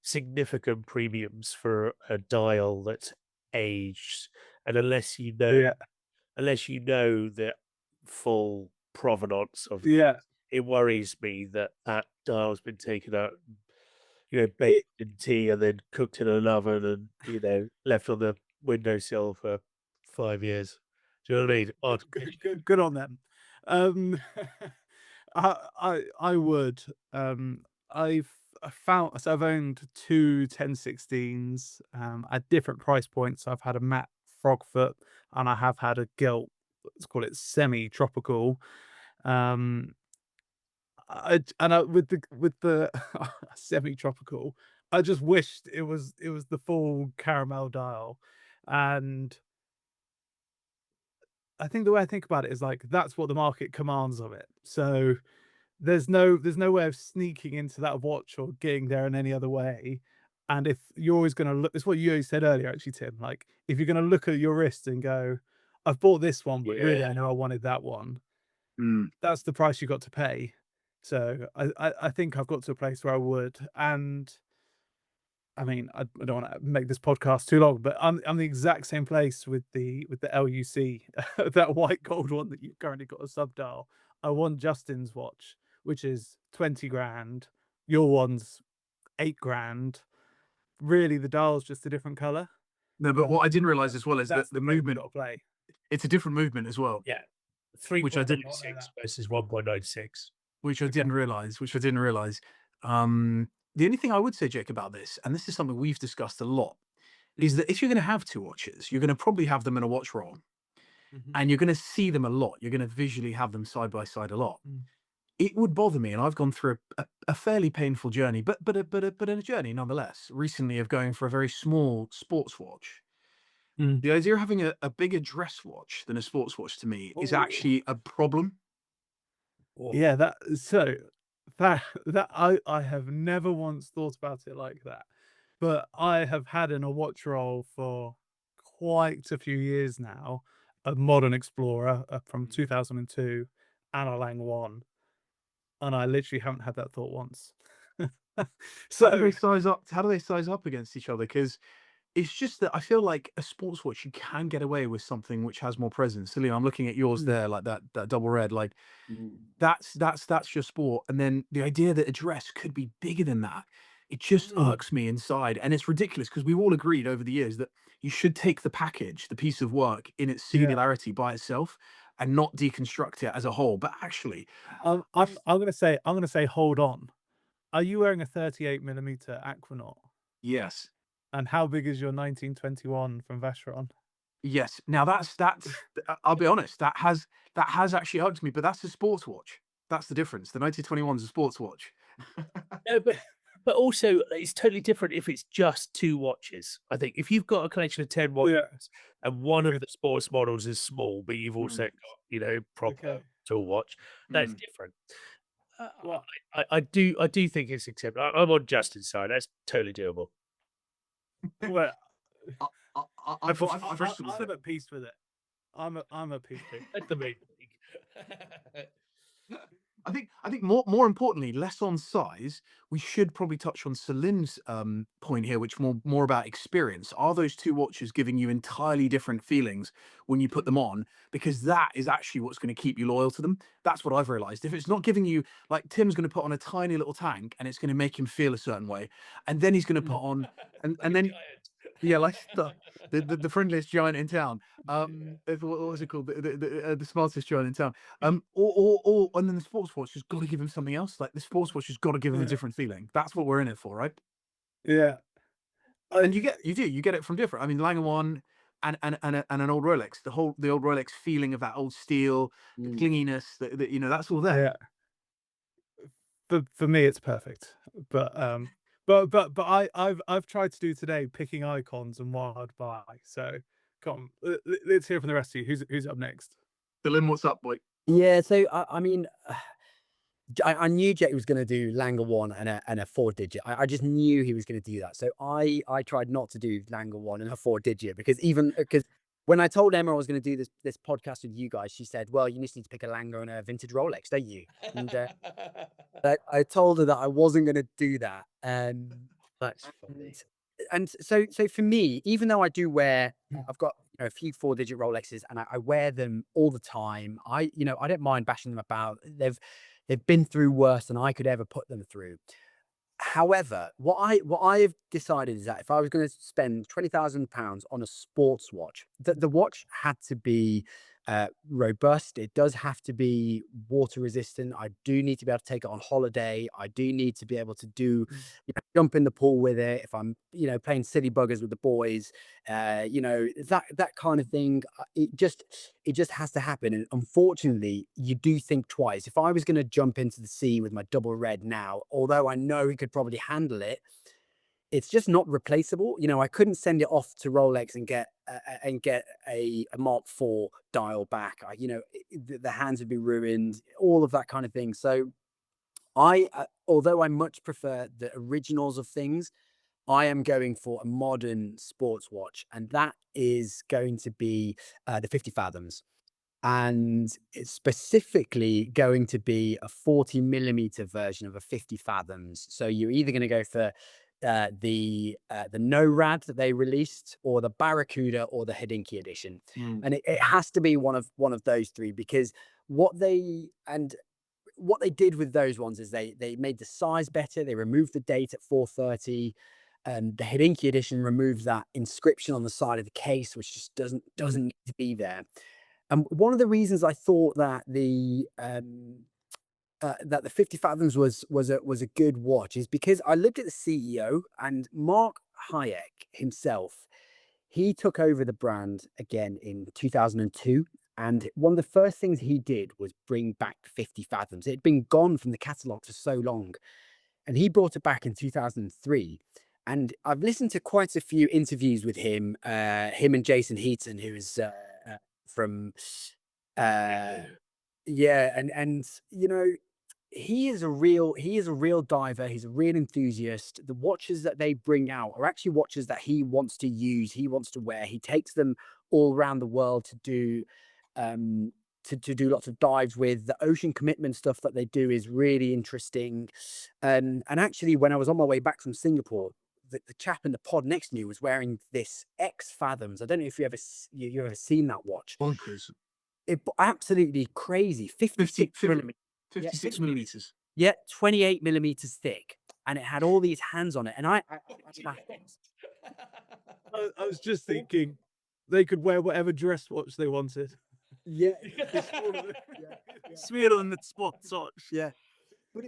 significant premiums for a dial that's aged, and unless you know the full provenance of it, worries me that dial's been taken out, you know, baked in tea and then cooked in an oven and, you know, left on the windowsill for 5 years. Do you know what I mean? Odd. Good on them. I would. I've owned two 1016s at different price points. I've had a matte frogfoot and I have had a gilt, let's call it semi-tropical. with the semi-tropical, I just wished it was the full caramel dial, and I think the way I think about it is like that's what the market commands of it. So there's no way of sneaking into that watch or getting there in any other way. And if you're always going to look, it's what you said earlier, actually, Tim. Like if you're going to look at your wrist and go, "I've bought this one, but really I know I wanted that one." Mm. That's the price you got to pay. So I think I've got to a place where I would, and I mean, I don't want to make this podcast too long, but I'm the exact same place with the LUC, that white gold one that you've currently got a sub dial. I want Justin's watch, which is 20 grand. Your one's 8 grand. Really, the dial's just a different color. No, but what I didn't realize as well is that That's the game we movement, gotta play. it's a different movement as well, Yeah. which I didn't, 3.96 versus 1.96. which I didn't realize, the only thing I would say, Jake, about this, and this is something we've discussed a lot, is that if you're going to have two watches, you're going to probably have them in a watch roll, and you're going to see them a lot. You're going to visually have them side by side a lot. It would bother me, and I've gone through a fairly painful journey, but a journey nonetheless, recently, of going for a very small sports watch. The idea of having a bigger dress watch than a sports watch to me is Ooh. actually a problem. Yeah, that I have never once thought about it like that. But I have had in a watch roll for quite a few years now a modern Explorer from 2002 and a Lang 1, and I literally haven't had that thought once. How do So they size up? How do they size up against each other? Because it's just that I feel like a sports watch, you can get away with something which has more presence. Celine, I'm looking at yours there, like that double red, like that's your sport. And then the idea that a dress could be bigger than that, it just irks me inside. And it's ridiculous because we've all agreed over the years that you should take the package, the piece of work in its Yeah. singularity by itself and not deconstruct it as a whole. But actually, I'm gonna say hold on. Are you wearing a 38mm Aquanaut? yes. And how big is your 1921 from Vacheron? Yes. Now that's I'll be honest, that has actually irked me, but that's a sports watch. That's the difference. The 1921 is a sports watch. No, but also it's totally different if it's just two watches. I think if you've got a collection of 10 watches and one of the sports models is small, but you've also got, proper tool watch, that's different. Well, I do think it's acceptable. I'm on Justin's side. That's totally doable. well, I've I'm at peace with it. I'm at peace with it. That's the main thing. I think more importantly, less on size. We should probably touch on Salim's point here, which more about experience. Are those two watches giving you entirely different feelings when you put them on? Because that is actually what's going to keep you loyal to them. That's what I've realized. If it's not giving you, like Tim's going to put on a tiny little tank and it's going to make him feel a certain way, and then he's going to put on and then like the friendliest giant in town. What was it called? The smartest giant in town. Or and then the sports watch has got to give him something else. Like the sports watch has got to give him a different feeling. That's what we're in it for, right? Yeah. And you get it from different. I mean, Lange 1 and an old Rolex. The old Rolex feeling of that old steel, the clinginess. That's all there. Yeah. For me, it's perfect. But I've tried to do today picking icons and what I'd buy. So come on, let's hear from the rest of you. Who's up next? Dylan, what's up, boy? Yeah, so I mean, I knew Jake was going to do Langer 1 and a 4-digit. I just knew he was going to do that. So I tried not to do Langer 1 and a 4-digit because when I told Emma I was going to do this podcast with you guys, she said, "Well, you just need to pick a Langer and a vintage Rolex, don't you?" And I told her that I wasn't going to do that. That's funny. And so for me, even though I do wear, I've got a few 4-digit Rolexes and I wear them all the time. I don't mind bashing them about. They've been through worse than I could ever put them through. However, what I've decided is that if I was going to spend £20,000 on a sports watch, the watch had to be robust. It does have to be water resistant. I do need to be able to take it on holiday. I do need to be able to do jump in the pool with it, if I'm, playing silly buggers with the boys, that kind of thing. It just has to happen. And unfortunately, you do think twice. If I was going to jump into the sea with my double red now, although I know he could probably handle it, it's just not replaceable. I couldn't send it off to Rolex and get a Mark IV dial back. The hands would be ruined, all of that kind of thing. So although I much prefer the originals of things, I am going for a modern sports watch, and that is going to be the 50 Fathoms. And it's specifically going to be a 40 mm version of a 50 Fathoms. So you're either going to go for the NORAD that they released, or the Barracuda, or the Hodinkee edition. And it has to be one of those three, because what they did with those ones is they made the size better. They removed the date at 430. The Hodinkee edition removed that inscription on the side of the case, which just doesn't need to be there. And one of the reasons I thought that the 50 Fathoms was a good watch is because I looked at the CEO, and Mark Hayek himself. He took over the brand again in 2002. And one of the first things he did was bring back the 50 Fathoms. It had been gone from the catalogue for so long. And he brought it back in 2003. And I've listened to quite a few interviews with him and Jason Heaton, who is from he is a real diver. He's a real enthusiast. The watches that they bring out are actually watches that he wants to use, he wants to wear. He takes them all around the world to do lots of dives with. The ocean commitment stuff that they do is really interesting. And actually, when I was on my way back from Singapore, the chap in the pod next to me was wearing this X Fathoms. I don't know if you ever seen that watch. Bonkers. Absolutely crazy. 56 millimeters. 56 millimeters. Yeah, 28 millimeters thick, and it had all these hands on it. And I was just thinking they could wear whatever dress watch they wanted. Yeah, Smear on the spots. Yeah.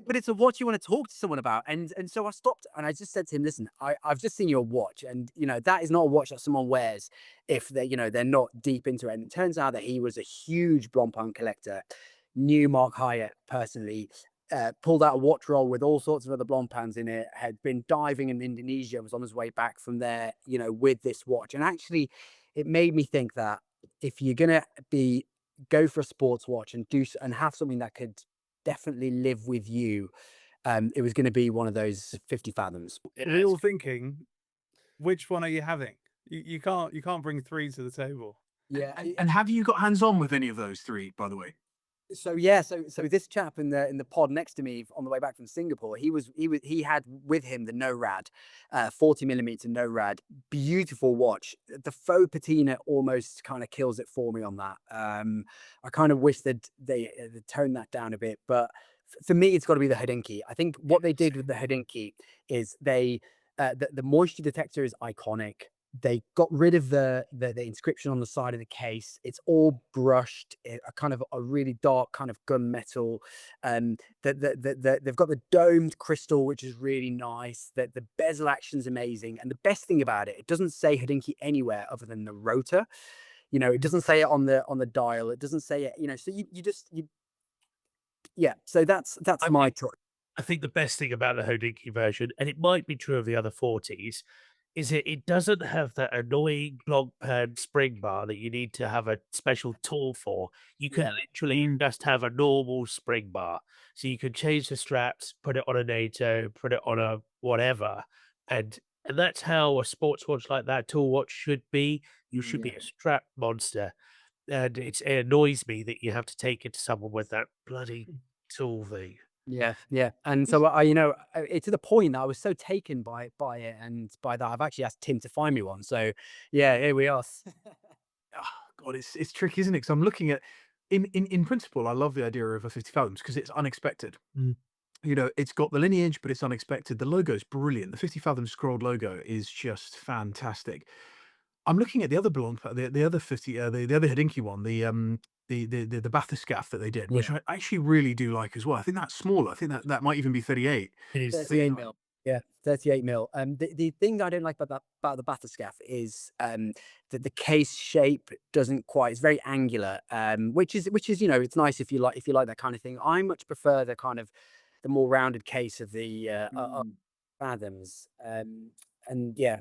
But it's a watch you want to talk to someone about. And so I stopped and I just said to him, listen, I've just seen your watch, and that is not a watch that someone wears if they're not deep into it. And it turns out that he was a huge Blancpain collector, knew Mark Hyatt personally, pulled out a watch roll with all sorts of other Blancpains in it, had been diving in Indonesia, was on his way back from there, with this watch. And actually it made me think that if you're gonna go for a sports watch and have something that could definitely live with you, it was going to be one of those 50 Fathoms. We're all thinking, which one are you having? You can't bring three to the table. Yeah. And have you got hands on with any of those three, by the way? So this chap in the pod next to me on the way back from Singapore, he had with him the NORAD, 40mm NORAD, beautiful watch. The faux patina almost kind of kills it for me on that. I kind of wish that they toned that down a bit, but for me, it's got to be the Hodinkee. I think what they did with the Hodinkee is the moisture detector is iconic. They got rid of the inscription on the side of the case. It's all brushed, a kind of a really dark kind of gunmetal. They've got the domed crystal, which is really nice. The bezel action's amazing, and the best thing about it doesn't say Hodinkee anywhere other than the rotor. It doesn't say it on the dial. It doesn't say it. So So that's my choice. I think the best thing about the Hodinkee version, and it might be true of the other 40s, is it doesn't have that annoying Blancpain spring bar that you need to have a special tool for. You can literally just have a normal spring bar. So you can change the straps, put it on a NATO, put it on a whatever. And that's how a sports watch like that tool watch should be. You should be a strap monster. And it annoys me that you have to take it to someone with that bloody tool thing. Yeah. And so it's to the point that I was so taken by it, and by that I've actually asked Tim to find me one. So yeah, here we are. God, it's tricky, isn't it? Because I'm looking at, in principle, I love the idea of a 50 Fathoms because it's unexpected. It's got the lineage, but it's unexpected. The logo is brilliant. The 50 Fathoms scrolled logo is just fantastic. I'm looking at the other the other 50, the other Hodinkee one, the bathyscaphe that they did, which I actually really do like as well. I think that's smaller. I think that might even be 38. It is 38 mil. Yeah, 38 mil. The thing I don't like about the bathyscaphe is that the case shape doesn't quite. It's very angular, which is it's nice if you like that kind of thing. I much prefer the more rounded case of the Fathoms. And yeah,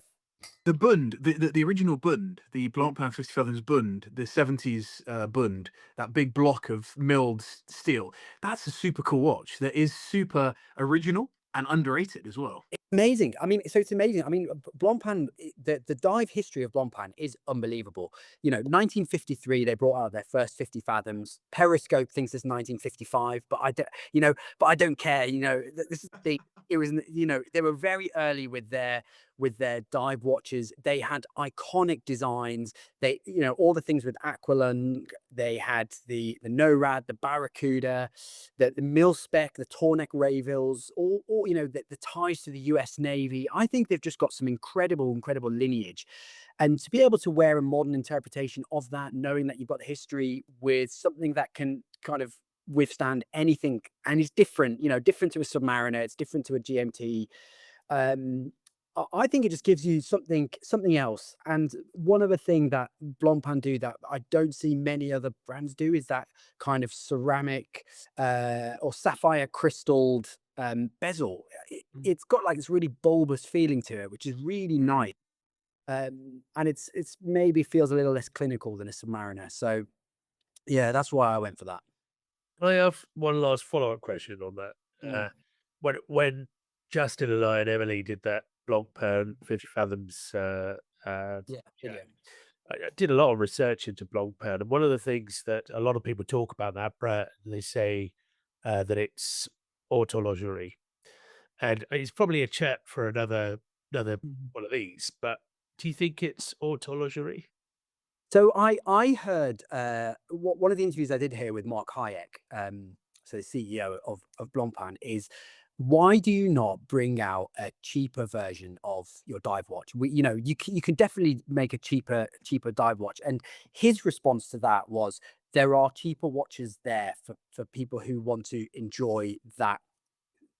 The Bund, the original Bund, the Blancpain 50 Fathoms Bund, the 70s Bund, that big block of milled steel, that's a super cool watch that is super original and underrated as well. amazing. I mean, so it's amazing. I mean, Blancpain, the dive history of Blancpain is unbelievable. 1953, they brought out their first 50 fathoms. Periscope thinks it's 1955, but I don't, but I don't care. This is the it was, they were very early with their dive watches. They had iconic designs. They, all the things with Aqualung. They had the NORAD, the Barracuda, the mil spec, the Tornek Rayvilles, all the ties to the US Navy. I think they've just got some incredible lineage. And to be able to wear a modern interpretation of that, knowing that you've got the history with something that can kind of withstand anything and is different, different to a Submariner, it's different to a GMT. I think it just gives you something else. And one other thing that Blancpain do that I don't see many other brands do is that kind of ceramic or sapphire crystalled bezel. It's got like this really bulbous feeling to it, which is really nice. And it's maybe feels a little less clinical than a Submariner. So yeah, that's why I went for that. I have one last follow-up question on that. Mm. When Justin and I and Emily did that Blancpain 50 Fathoms, Yeah, yeah, video. I did a lot of research into Blancpain, and one of the things that a lot of people talk about that brand, they say that it's horlogerie, and it's probably a chat for another one of these. But do you think it's horlogerie? So I heard one of the interviews I did hear with Mark Hayek, so the CEO of Blancpain, is why do you not bring out a cheaper version of your dive watch? You can definitely make a cheaper dive watch. And his response to that was there are cheaper watches there for people who want to enjoy that.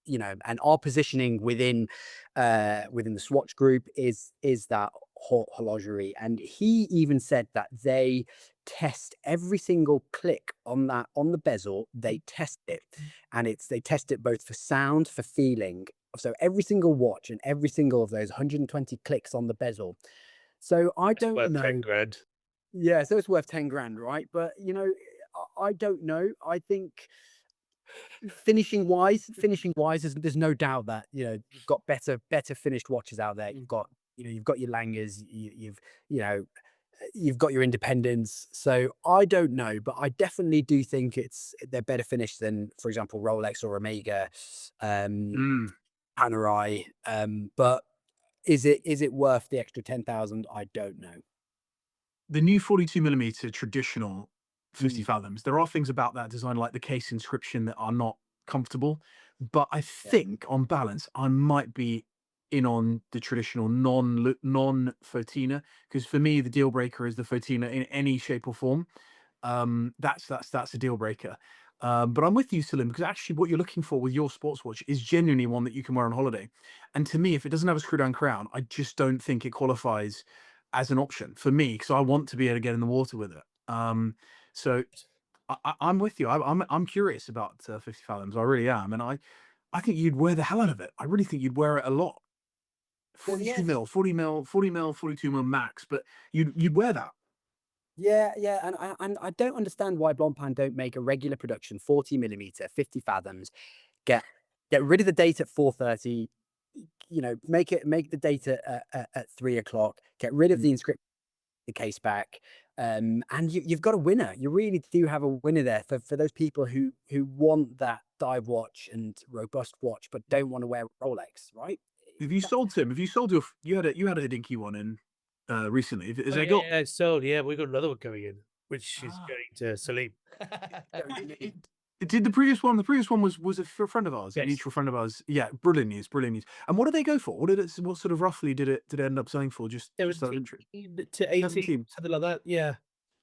And our positioning within the Swatch group is that horlogerie. And he even said that they test every single click on the bezel. They test it, and they test it both for sound, for feeling. So every single watch and every single of those 120 clicks on the bezel. So I It's don't worth know. 10 grand. Yeah, so it's worth 10 grand, right? But I don't know. I think finishing wise, there's no doubt that you've got better finished watches out there. You've got your Langers, you've got your Independence. So I don't know, but I definitely do think they're better finished than, for example, Rolex or Omega, Panerai. But is it worth the extra 10,000? I don't know. The new 42mm traditional 50 Mm. fathoms, there are things about that design, like the case inscription, that are not comfortable. But I think on balance, I might be in on the traditional non Fotina, because for me, the deal breaker is the Fotina in any shape or form. That's a deal breaker. But I'm with you, Salim, because actually what you're looking for with your sports watch is genuinely one that you can wear on holiday. And to me, if it doesn't have a screw down crown, I just don't think it qualifies as an option for me, because I want to be able to get in the water with it. So I'm with you. I'm curious about 50 fathoms. I really am, and I think you'd wear the hell out of it. I really think you'd wear it a lot. Well, 42 yeah. mil, 40 mil, 40 mil, 42 mil max, but you'd wear that. Yeah, and I don't understand why Blancpain don't make a regular production 40mm, 50 fathoms. Get rid of the date at 4:30. Make the date at 3 o'clock. Get rid of the inscription, the case back, and you've got a winner. You really do have a winner there for those people who want that dive watch and robust watch, but don't want to wear Rolex, right? Have you sold, Tim? Have you sold you had a dinky one in recently? Has Oh, it got? yeah, it's sold. Yeah, we got another one coming in, which is Ah. going to Salim. Did the previous one? The previous one was a friend of ours, a Yes. mutual friend of ours. Yeah, brilliant news, brilliant news. And what did they go for? What sort of roughly did it end up selling for? Just out of 17 interest. to 18, 17. something like that. Yeah.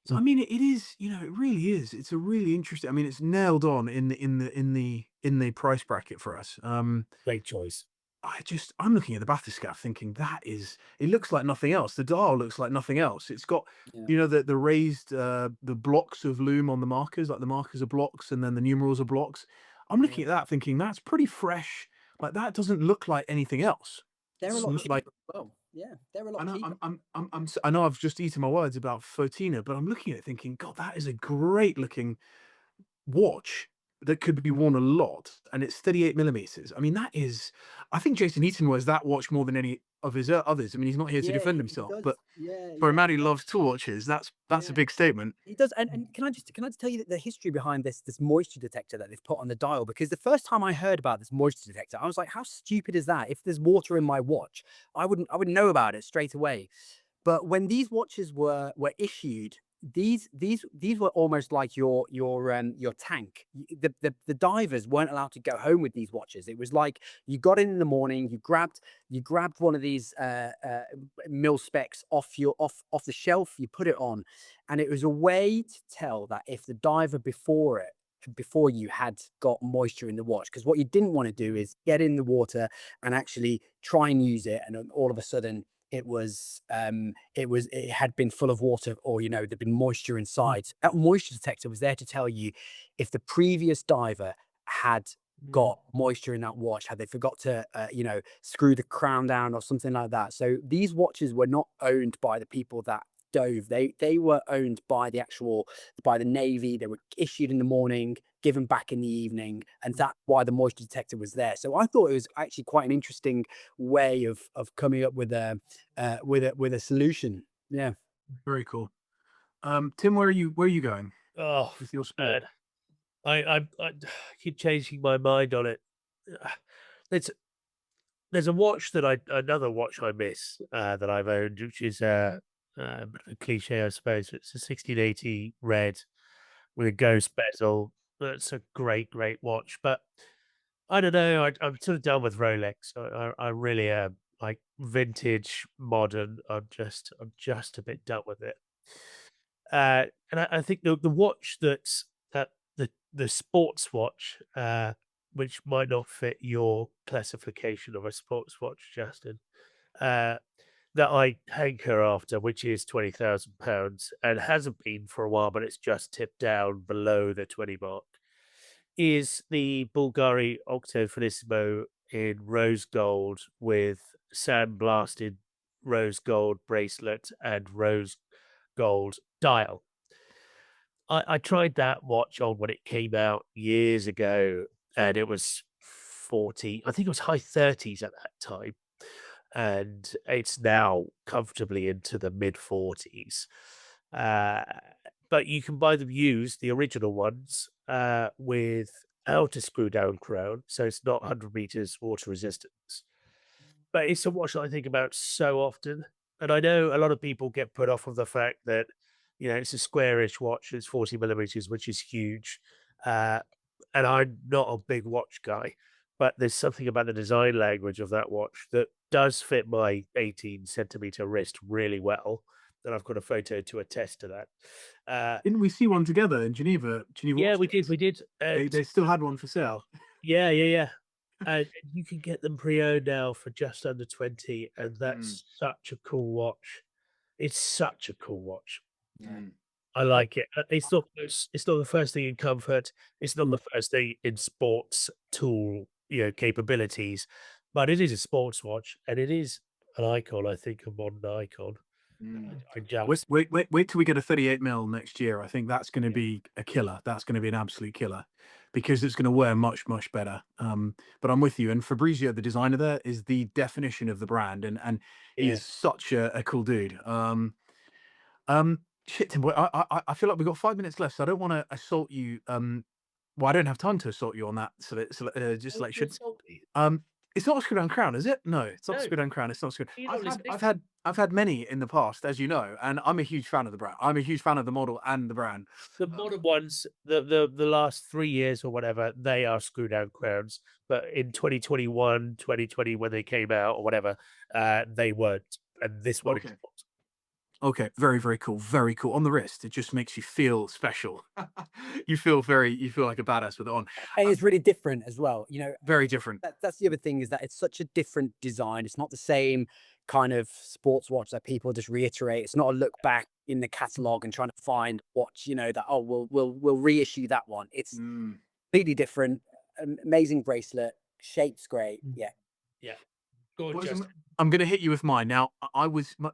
So I mean, it is. It really is. It's a really interesting. I mean, it's nailed on in the price bracket for us. Great choice. I'm looking at the bathyscaphe thinking it looks like nothing else. The dial looks like nothing else. It's got, Yeah. the raised, the blocks of loom on the markers, like the markers are blocks and then the numerals are blocks. I'm looking at that thinking that's pretty fresh. Like that doesn't look like anything else. They're a It's lot not cheaper like, as well. Yeah, they're a I lot know, cheaper. I know I've just eaten my words about Fotina, but I'm looking at it thinking, God, that is a great looking watch that could be worn a lot, and it's 38 millimeters. I mean, I think Jason Eaton wears that watch more than any of his others. I mean, he's not here to Yeah, defend he himself, does. but Yeah, for a yeah, man who loves tool watches, that's a yeah. big statement. He does. And can I just tell you that the history behind this moisture detector that they've put on the dial? Because the first time I heard about this moisture detector, I was like, how stupid is that? If there's water in my watch, I wouldn't know about it straight away. But when these watches were issued, these were almost like your tank. The divers weren't allowed to go home with these watches. It was like you got in the morning, you grabbed one of these mil specs off the shelf, you put it on, and it was a way to tell that if the diver before you had got moisture in the watch, because what you didn't want to do is get in the water and actually try and use it, and then all of a sudden it had been full of water, or there'd been moisture inside. That moisture detector was there to tell you if the previous diver had got moisture in that watch, had they forgot to screw the crown down or something like that. So these watches were not owned by the people that dove. They were owned by the Navy. They were issued in the morning, given back in the evening, and that's why the moisture detector was there. So I thought it was actually quite an interesting way of coming up with a solution. Yeah. Very cool. Tim, where are you going Oh, with your sport? man. I keep changing my mind on it. There's another watch I miss that I've owned, which is a bit of a cliche, I suppose. It's a 1680 red with a ghost bezel. That's a great watch, but I don't know. I'm sort of done with Rolex. I really am. Like vintage, modern. I'm just a bit done with it. And I think the watch that the sports watch, which might not fit your classification of a sports watch, Justin, uh, that I hanker after, which is £20,000 and hasn't been for a while, but it's just tipped down below the 20 mark, is the Bulgari Octo Finissimo in rose gold with sandblasted rose gold bracelet and rose gold dial. I tried that watch on when it came out years ago, and it was 40, I think it was high 30s at that time, and it's now comfortably into the mid 40s. Uh, but you can buy them used, the original ones, without a screw down crown, so it's not 100 meters water resistance. But it's a watch that I think about so often. And I know a lot of people get put off of the fact that, it's a squarish watch, it's 40 millimeters, which is huge. Uh, and I'm not a big watch guy, but there's something about the design language of that watch that does fit my 18 centimeter wrist really well. And I've got a photo to attest to that. Didn't we see one together in Geneva Yeah, Watch we did. Days? We did. They still had one for sale. Yeah. And you can get them pre-owned now for just under 20, and that's such a cool watch. It's such a cool watch. Mm. I like it. It's not the first thing in comfort. It's not the first thing in sports tool, capabilities, but it is a sports watch, and it is an icon. I think a modern icon. I'm Wait, jealous. wait till we get a 38 mil next year. I think that's going to be a killer. That's going to be an absolute killer because it's going to wear much better. But I'm with you. And Fabrizio, the designer there, is the definition of the brand, and he Yeah, is such a cool dude. Shit, Tim, boy, I feel like we've got 5 minutes left, so I don't want to assault you. Well, I don't have time to assault you on that. Just like should. It's not a screw down crown, is it? No, it's not a no, screw down crown. It's not a screw. you're not listening. I've had many in the past, as you know, and I'm a huge fan of the brand. I'm a huge fan of the model and the brand. The modern ones, the last 3 years or whatever, they are screw down crowns. But in 2021, 2020, when they came out or whatever, they weren't. And this one is Okay. not. Okay, very, very cool. Very cool. On the wrist, it just makes you feel special. You feel like a badass with it on. And it's really different as well. You know, Very different. that's the other thing, is that it's such a different design. It's not the same kind of sports watch that people just reiterate. It's not a look back in the catalog and trying to find watch, you know, that, oh, we'll reissue that one. It's Mm. completely different. Amazing bracelet, shape's great. Mm. Yeah. Yeah. What was Gorgeous. I'm going to hit you with mine now.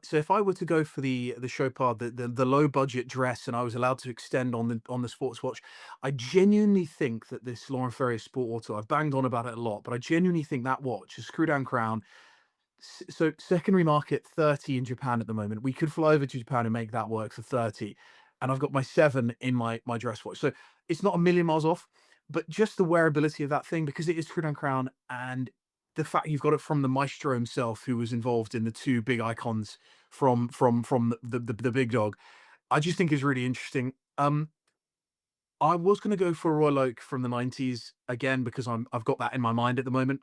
So if I were to go for the Chopard, the low budget dress, and I was allowed to extend on the sports watch, I genuinely think that this Laurent Ferrier Sport Auto, I've banged on about it a lot, but I genuinely think that watch, a screw down crown. So secondary market 30 in Japan at the moment. We could fly over to Japan and make that work for 30, and I've got my 7 in my dress watch. So it's not a million miles off, but just the wearability of that thing, because it is screw down crown, and the fact you've got it from the maestro himself, who was involved in the 2 big icons from the big dog, I just think is really interesting. I was going to go for a Royal Oak from the 90s again, because I've got that in my mind at the moment.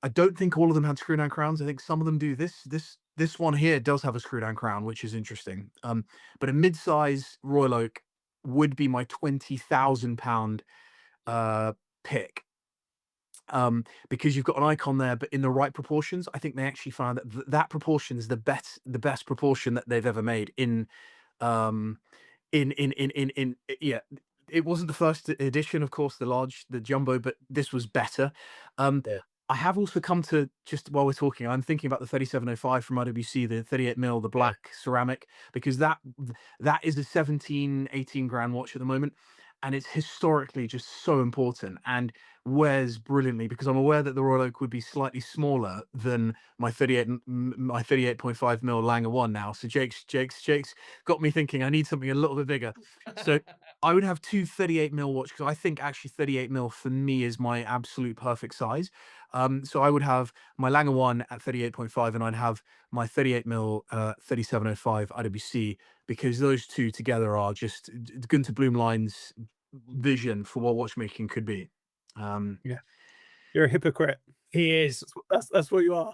I don't think all of them had screw down crowns. I think some of them do. This one here does have a screw down crown, which is interesting. But a mid-size Royal Oak would be my £20,000 pick. Because you've got an icon there, but in the right proportions. I think they actually found that that proportion is the best proportion that they've ever made in yeah. It wasn't the first edition, of course, the jumbo, but this was better. Yeah. I have also come to, just while we're talking, I'm thinking about the 3705 from IWC, the 38mm, the black ceramic, because that is a 17-18 grand watch at the moment, and it's historically just so important and wears brilliantly, because I'm aware that the Royal Oak would be slightly smaller than my 38.5 mil Lange 1 now. So Jake's got me thinking I need something a little bit bigger. So I would have 2 38mm watch, because I think actually 38mm for me is my absolute perfect size. So I would have my Lange 1 at 38.5, and I'd have my 38mm 3705 IWC, because those two together are just Gunter Blumlein's vision for what watchmaking could be. You're a hypocrite. He is. That's what you are.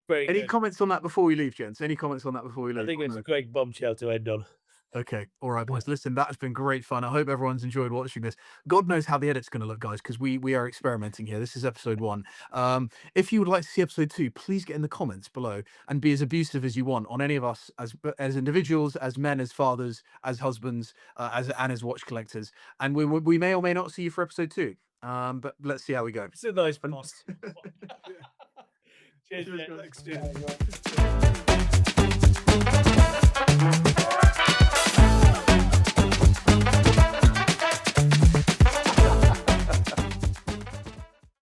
Very Any good. comments on that before we leave, gents? Any comments on that before we leave? I think it's No. a great bombshell to end on. Okay. All right, boys. Listen, that has been great fun. I hope everyone's enjoyed watching this. God knows how the edit's going to look, guys, because we are experimenting here. This is episode 1. If you would like to see episode 2, please get in the comments below and be as abusive as you want on any of us as individuals, as men, as fathers, as husbands, as watch collectors. And we may or may not see you for episode 2. But let's see how we go. It's a nice post. Cheers, Cheers, mate. guys. Cheers.